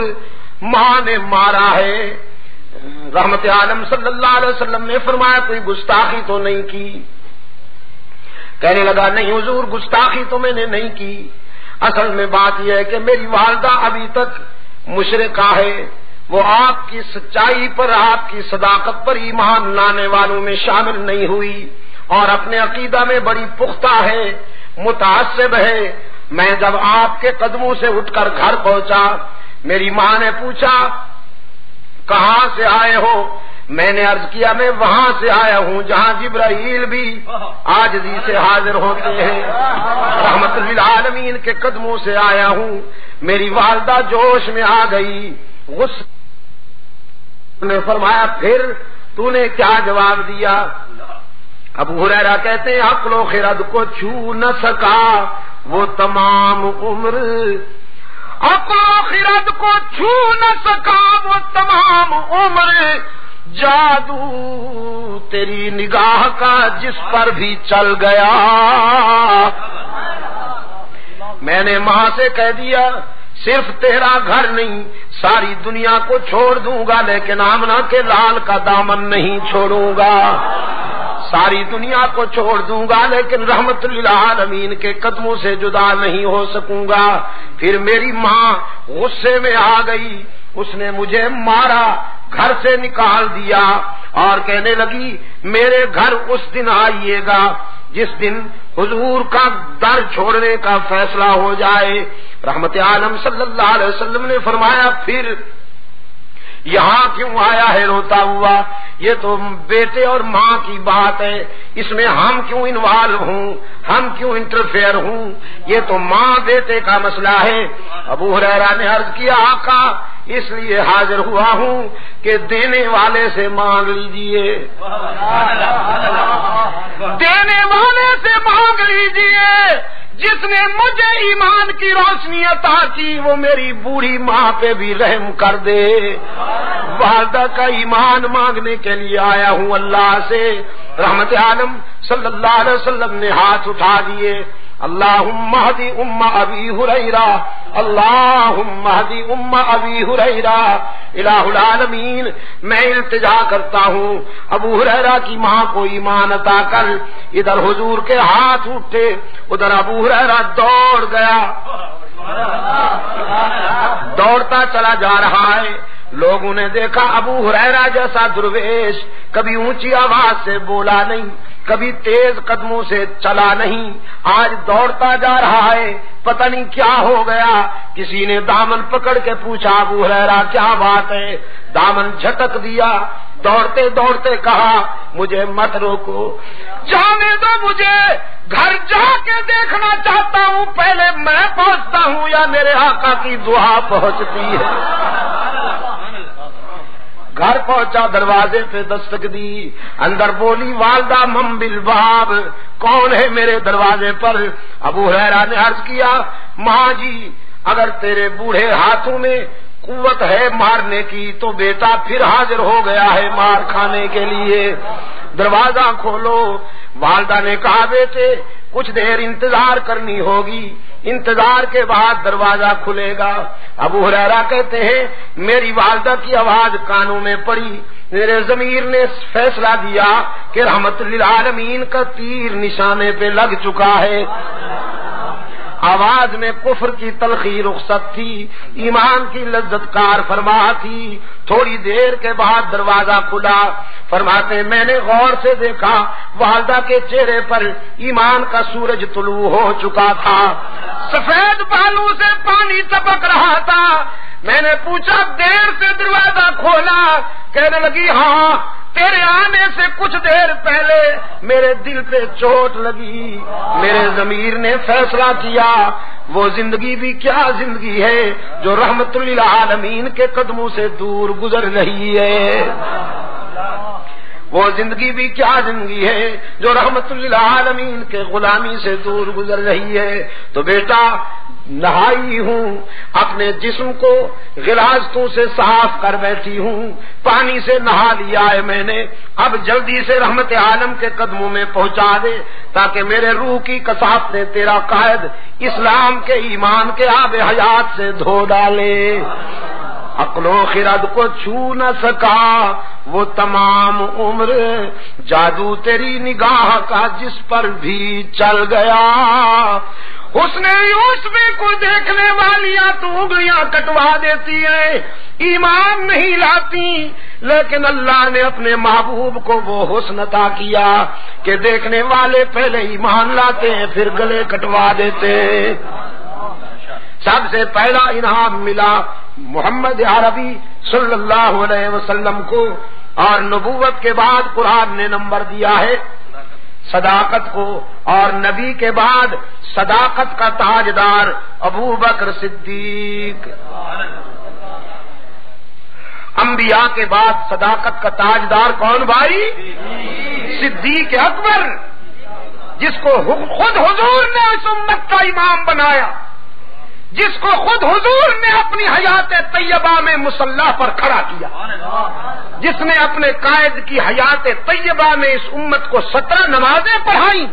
ماں نے مارا ہے۔ رحمت عالم صلی اللہ علیہ وسلم نے فرمایا کوئی گستاخی تو نہیں کی؟ کہنے لگا نہیں حضور گستاخی تو میں نے نہیں کی، اصل میں بات یہ ہے کہ میری والدہ ابھی تک مشرکہ ہے، وہ آپ کی سچائی پر، آپ کی صداقت پر ایمان لانے والوں میں شامل نہیں ہوئی، اور اپنے عقیدہ میں بڑی پختہ ہے، متعصب ہے۔ میں جب آپ کے قدموں سے اٹھ کر گھر پہنچا، میری ماں نے پوچھا کہاں سے آئے ہو؟ میں نے عرض کیا میں وہاں سے آیا ہوں جہاں جبرائیل بھی عاجزی سے حاضر ہوتے ہیں، رحمت للعالمین کے قدموں سے آیا ہوں۔ میری والدہ جوش میں آ گئی، غصے نے فرمایا پھر تو نے کیا جواب دیا؟ ابو ہریرہ کہتے ہیں عقل و خرد کو چھو نہ سکا وہ تمام عمر، عقل و خرد کو چھو نہ سکا وہ تمام عمر، جادو تیری نگاہ کا جس پر بھی چل گیا۔ میں نے ماں سے کہہ دیا صرف تیرا گھر نہیں ساری دنیا کو چھوڑ دوں گا لیکن آمنہ کے لال کا دامن نہیں چھوڑوں گا، ساری دنیا کو چھوڑ دوں گا لیکن رحمت للعالمین کے قدموں سے جدا نہیں ہو سکوں گا۔ پھر میری ماں غصے میں آ گئی، اس نے مجھے مارا، گھر سے نکال دیا اور کہنے لگی میرے گھر اس دن آئیے گا جس دن حضور کا در چھوڑنے کا فیصلہ ہو جائے۔ رحمت عالم صلی اللہ علیہ وسلم نے فرمایا پھر یہاں کیوں آیا ہے روتا ہوا؟ یہ تو بیٹے اور ماں کی بات ہے، اس میں ہم کیوں انوالو ہوں، ہم کیوں انٹرفیئر ہوں؟ یہ تو ماں بیٹے کا مسئلہ ہے۔ ابو ہریرہ نے عرض کیا آقا اس لیے حاضر ہوا ہوں کہ دینے والے سے مانگ لیجیے، دینے والے سے مانگ لیجیے، جس نے مجھے ایمان کی روشنی عطا کی وہ میری بوڑھی ماں پہ بھی رحم کر دے۔ والدہ کا ایمان مانگنے کے لیے آیا ہوں اللہ سے۔ رحمت عالم صلی اللہ علیہ وسلم نے ہاتھ اٹھا دیے، اللہم اہدی ام ابی ہریرہ، اللہم اہدی ام ابی ہریرہ۔ الہ العالمین میں التجا کرتا ہوں ابو ہریرہ کی ماں کو ایمان عطا کر۔ ادھر حضور کے ہاتھ اٹھے، ادھر ابو ہریرہ دوڑ گیا، دوڑتا چلا جا رہا ہے۔ لوگوں نے دیکھا ابو ہریرہ جیسا درویش کبھی اونچی آواز سے بولا نہیں، کبھی تیز قدموں سے چلا نہیں، آج دوڑتا جا رہا ہے، پتہ نہیں کیا ہو گیا۔ کسی نے دامن پکڑ کے پوچھا ابو ہریرہ کیا بات ہے؟ دامن جھٹک دیا، دوڑتے دوڑتے کہا مجھے مت روکو، جانے دو مجھے، گھر جا کے دیکھنا چاہتا ہوں پہلے میں پہنچتا ہوں یا میرے آقا کی دعا پہنچتی ہے۔ گھر پہنچا، دروازے پہ دستک دی، اندر بولی والدہ من بالباب، کون ہے میرے دروازے پر؟ ابو ہریرہ نے عرض کیا ماں جی اگر تیرے بوڑھے ہاتھوں میں قوت ہے مارنے کی تو بیٹا پھر حاضر ہو گیا ہے مار کھانے کے لیے، دروازہ کھولو۔ والدہ نے کہا بیٹے کچھ دیر انتظار کرنی ہوگی، انتظار کے بعد دروازہ کھلے گا۔ ابو ہریرہ کہتے ہیں میری والدہ کی آواز کانوں میں پڑی، میرے ضمیر نے فیصلہ دیا کہ رحمت للعالمین کا تیر نشانے پہ لگ چکا ہے۔ آواز میں کفر کی تلخی رخصت تھی، ایمان کی لذت کار فرما تھی۔ تھوڑی دیر کے بعد دروازہ کھلا، فرماتے میں نے غور سے دیکھا والدہ کے چہرے پر ایمان کا سورج طلوع ہو چکا تھا، سفید بالوں سے پانی ٹپک رہا تھا۔ میں نے پوچھا دیر سے دروازہ کھولا؟ کہنے لگی ہاں تیرے آنے سے کچھ دیر پہلے میرے دل پہ چوٹ لگی، میرے ضمیر نے فیصلہ کیا وہ زندگی بھی کیا زندگی ہے جو رحمت للعالمین کے قدموں سے دور گزر رہی ہے، وہ زندگی بھی کیا زندگی ہے جو رحمت للعالمین کے غلامی سے دور گزر رہی ہے۔ تو بیٹا نہائی ہوں، اپنے جسم کو غلاظتوں سے صاف کر بیٹھی ہوں، پانی سے نہا لیا ہے میں نے، اب جلدی سے رحمت عالم کے قدموں میں پہنچا دے تاکہ میرے روح کی کثافت تیرا قائد اسلام کے ایمان کے آب حیات سے دھو ڈالے۔ عقل و خرد کو چھو نہ سکا وہ تمام عمر، جادو تیری نگاہ کا جس پر بھی چل گیا۔ اس نے یوسف کو دیکھنے والیاں تو انگلیاں کٹوا دیتی ہیں، ایمان نہیں لاتی، لیکن اللہ نے اپنے محبوب کو وہ حسن عطا کیا کہ دیکھنے والے پہلے ایمان لاتے ہیں پھر گلے کٹوا دیتے ہیں۔ سب سے پہلا انعام ملا محمد عربی صلی اللہ علیہ وسلم کو، اور نبوت کے بعد قرآن نے نمبر دیا ہے صداقت کو، اور نبی کے بعد صداقت کا تاجدار ابو بکر صدیق۔ انبیاء کے بعد صداقت کا تاجدار کون بھائی؟ صدیق اکبر، جس کو خود حضور نے اس امت کا امام بنایا، جس کو خود حضور نے اپنی حیات طیبہ میں مصلی پر کھڑا کیا، جس نے اپنے قائد کی حیات طیبہ میں اس امت کو 17 نمازیں پڑھائیں،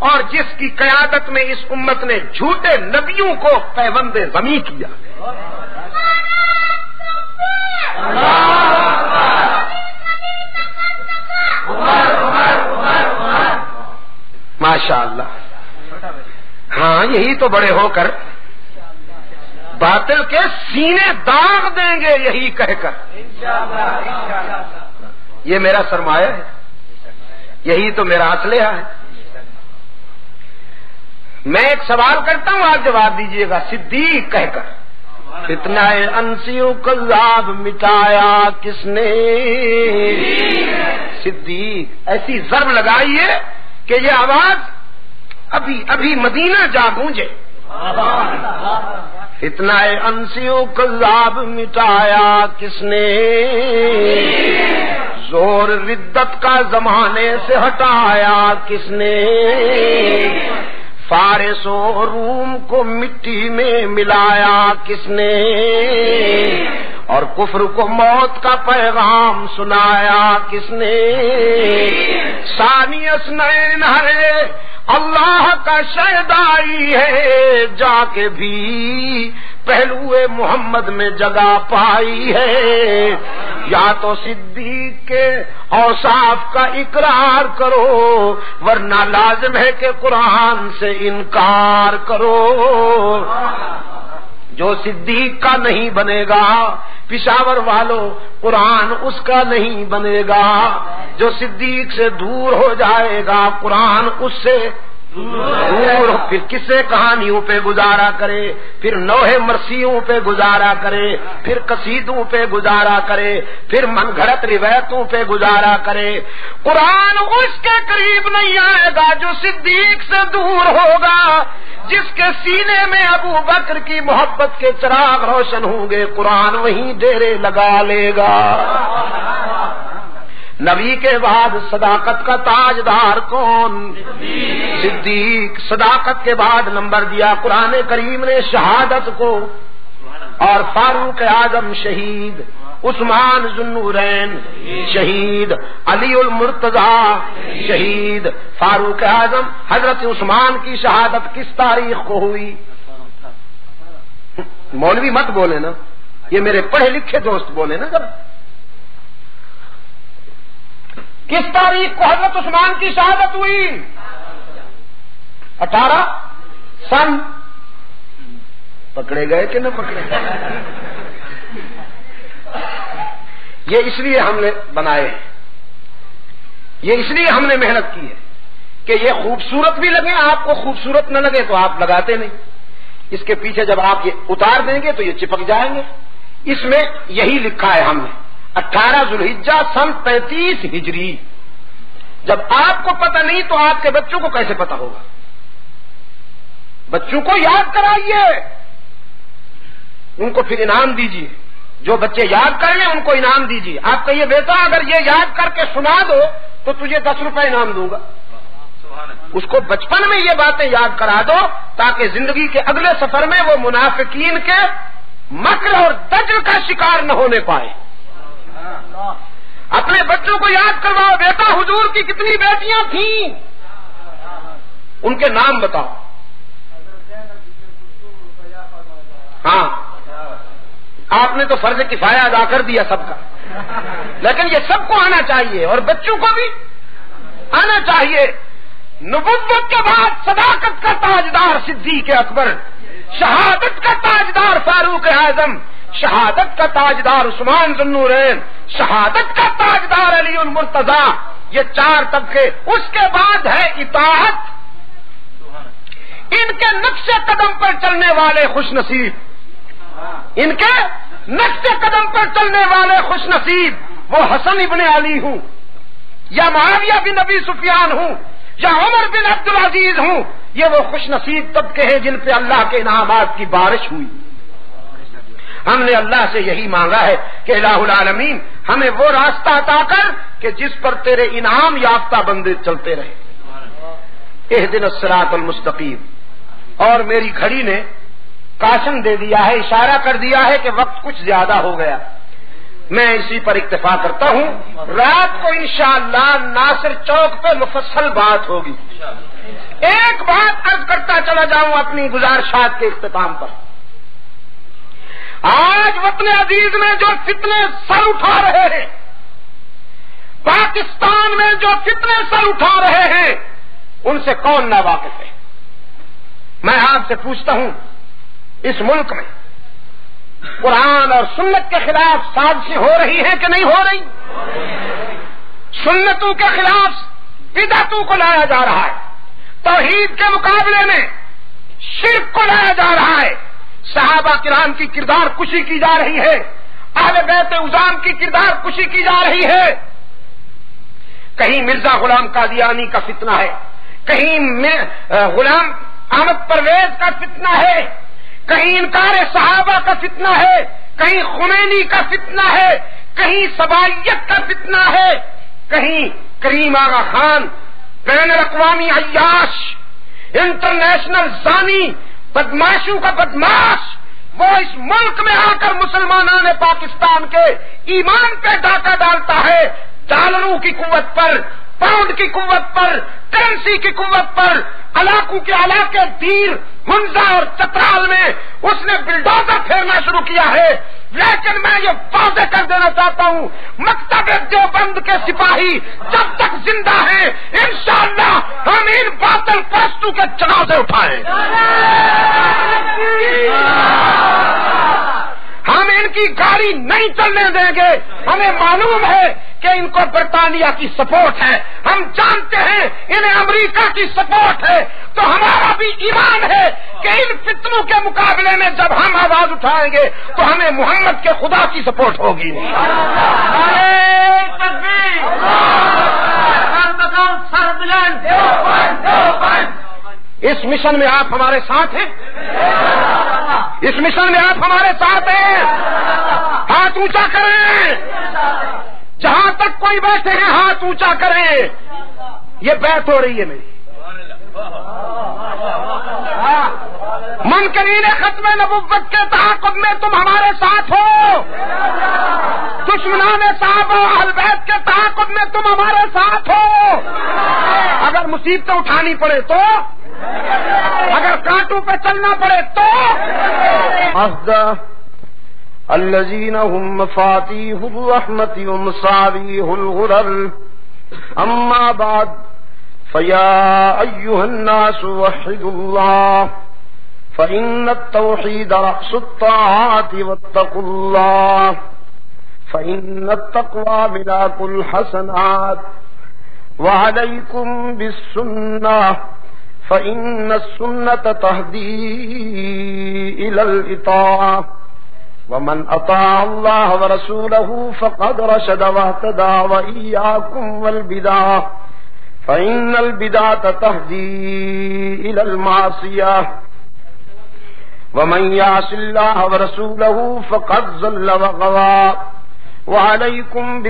اور جس کی قیادت میں اس امت نے جھوٹے نبیوں کو پیوند ضمی کیا۔ ماشاء اللہ، ہاں یہی تو بڑے ہو کر باطل کے سینے داغ دیں گے، یہی کہہ کر یہ میرا سرمایہ ہے، یہی تو میرا اسلحہ ہے۔ میں ایک سوال کرتا ہوں، آپ جواب دیجئے گا، صدیق کہہ کر فتنہ انسیوں کذاب مٹایا کس نے؟ صدیق، ایسی ضرب لگائیے کہ یہ آواز ابھی مدینہ جا گونجے۔ فتنہ انسیوں کذاب مٹایا کس نے؟ زور ردت کا زمانے سے ہٹایا کس نے؟ فارس و روم کو مٹی میں ملایا کس نے؟ اور کفر کو موت کا پیغام سنایا کس نے؟ ثانی اثنین ہے اللہ کا شہدائی ہے، جا کے بھی پہلو محمد میں جگہ پائی ہے۔ یا تو صدیق کے اوصاف کا اقرار کرو، ورنہ لازم ہے کہ قرآن سے انکار کرو۔ جو صدیق کا نہیں بنے گا پشاور والوں، قرآن اس کا نہیں بنے گا۔ جو صدیق سے دور ہو جائے گا قرآن اس سے دور، پھر کسے کہانیوں پہ گزارا کرے، پھر نوحے مرثیوں پہ گزارا کرے، پھر قصیدوں پہ گزارا کرے، پھر من گھڑت روایتوں پہ گزارا کرے۔ قرآن اس کے قریب نہیں آئے گا جو صدیق سے دور ہوگا۔ جس کے سینے میں ابو بکر کی محبت کے چراغ روشن ہوں گے، قرآن وہیں ڈیرے لگا لے گا۔ نبی کے بعد صداقت کا تاجدار کون؟ صدیق۔ صداقت کے بعد نمبر دیا قرآن کریم نے شہادت کو، اور فاروق اعظم شہید، عثمان ذوالنورین شہید، علی المرتضی شہید۔ فاروق اعظم حضرت عثمان کی شہادت کس تاریخ کو ہوئی؟ مولوی مت بولے نا، یہ میرے پڑھے لکھے دوست بولے نا ذرا، کس تاریخ کو حضرت عثمان کی شہادت ہوئی؟ 18 سن۔ پکڑے گئے کہ نہ پکڑے گئے؟ یہ اس لیے ہم نے بنائے ہیں، یہ اس لیے ہم نے محنت کی ہے کہ یہ خوبصورت بھی لگے، آپ کو خوبصورت نہ لگے تو آپ لگاتے نہیں۔ اس کے پیچھے جب آپ یہ اتار دیں گے تو یہ چپک جائیں گے۔ اس میں یہی لکھا ہے ہم نے 18 ذوالحجہ سن 35 ہجری۔ جب آپ کو پتہ نہیں تو آپ کے بچوں کو کیسے پتہ ہوگا؟ بچوں کو یاد کرائیے، ان کو پھر انعام دیجیے۔ جو بچے یاد کر لیں ان کو انعام دیجیے۔ آپ کہیے بیٹا اگر یہ یاد کر کے سنا دو تو تجھے 10 روپے انعام دوں گا۔ اس کو بچپن میں یہ باتیں یاد کرا دو تاکہ زندگی کے اگلے سفر میں وہ منافقین کے مکر اور دجل کا شکار نہ ہونے پائے۔ اپنے بچوں کو یاد کرواؤ، بیٹا حضور کی کتنی بیٹیاں تھیں، ان کے نام بتاؤ۔ ہاں، آپ نے تو فرض کفایہ ادا کر دیا سب کا، لیکن یہ سب کو آنا چاہیے اور بچوں کو بھی آنا چاہیے۔ نبوت کے بعد صداقت کا تاجدار صدیق اکبر، شہادت کا تاجدار فاروق اعظم، شہادت کا تاجدار عثمان ذوالنورین، شہادت کا تاجدار علی المرتضی۔ یہ 4 طبقے۔ اس کے بعد ہے اطاعت۔ ان کے نقش قدم پر چلنے والے خوش نصیب، ان کے نقش قدم پر چلنے والے خوش نصیب۔ وہ حسن ابن علی ہوں یا معاویہ بن ابی سفیان ہوں یا عمر بن عبد العزیز ہوں، یہ وہ خوش نصیب طبقے ہیں جن پہ اللہ کے انعامات کی بارش ہوئی۔ ہم نے اللہ سے یہی مانگا ہے کہ الہ العالمین ہمیں وہ راستہ عطا کر کہ جس پر تیرے انعام یافتہ بندے چلتے رہے۔ اہدنا الصراط المستقیم۔ اور میری گھڑی نے کاشن دے دیا ہے، اشارہ کر دیا ہے کہ وقت کچھ زیادہ ہو گیا، میں اسی پر اکتفا کرتا ہوں۔ رات کو انشاءاللہ ناصر چوک پہ مفصل بات ہوگی۔ ایک بات عرض کرتا چلا جاؤں اپنی گزارشات کے اختتام پر۔ آج وطن عزیز میں جو فتنے سر اٹھا رہے ہیں، پاکستان میں جو فتنے سر اٹھا رہے ہیں، ان سے کون ناواقف ہے؟ میں آپ سے پوچھتا ہوں، اس ملک میں قرآن اور سنت کے خلاف سازشیں ہو رہی ہیں کہ نہیں ہو رہی؟ سنتوں کے خلاف بدعتوں کو لایا جا رہا ہے، توحید کے مقابلے میں شرک کو لایا جا رہا ہے، صحابہ کرام کی کردار کشی کی جا رہی ہے، اہل بیت عظام کی کردار کشی کی جا رہی ہے۔ کہیں مرزا غلام قادیانی کا فتنہ ہے، کہیں غلام احمد پرویز کا فتنہ ہے، کہیں انکار صحابہ کا فتنہ ہے، کہیں خمینی کا فتنہ ہے، کہیں سبائیت کا فتنہ ہے، کہیں کریم آغا خان بین الاقوامی عیاش، انٹرنیشنل زانی، بدماشوں کا بدماش، وہ اس ملک میں آ کر مسلمانوں نے پاکستان کے ایمان پہ ڈاکہ ڈالتا ہے، ڈالروں کی قوت پر، پاؤنڈ کی قوت پر، کرنسی کی قوت پر، علاقوں کے علاقے دیر، ہنزا اور چترال میں اس نے بلڈوزر پھیرنا شروع کیا ہے۔ لیکن میں یہ واضح کر دینا چاہتا ہوں، مکتب دیوبند کے سپاہی جب تک زندہ ہیں انشاءاللہ ہم ان باطل پرستوں کے جنازے اٹھائیں، ہم ان کی گاڑی نہیں چلنے دیں گے۔ ہمیں معلوم ہے کہ ان کو برطانیہ کی سپورٹ ہے، ہم جانتے ہیں انہیں امریکہ کی سپورٹ ہے، تو ہمارا بھی ایمان ہے کہ ان فتنوں کے مقابلے میں جب ہم آواز اٹھائیں گے تو ہمیں محمد کے خدا کی سپورٹ ہوگی۔ اس مشن میں آپ ہمارے ساتھ ہیں، اس مشن میں آپ ہمارے ساتھ ہیں، ہاتھ اونچا کریں، جہاں تک کوئی بیٹھے ہیں ہاتھ اونچا کریں، یہ بیعت ہو رہی ہے میری۔ منکرین ختم نبوت کے تعاقب میں تم ہمارے ساتھ ہو، دشمنان صاحب و اہل بیت کے تعاقب میں تم ہمارے ساتھ ہو۔ اگر مصیبتیں اٹھانی پڑے تو، اگر کانٹوں پہ چلنا پڑے تو، الذين هم مفاتيح الرحمة ومصابيح الغرر أما بعد فيا أيها الناس وحدوا الله فإن التوحيد رأس الطاعات واتقوا الله فإن التقوى ملاك الحسنات وعليكم بالسنة فإن السنة تهدي إلى الإطاعة ومن اطاع الله ورسوله فقد رشد واهتدى وإياكم والبدع فإن البدعة تهدي إلى المعصية ومن يعص الله ورسوله فقد ضل وغوى وعليكم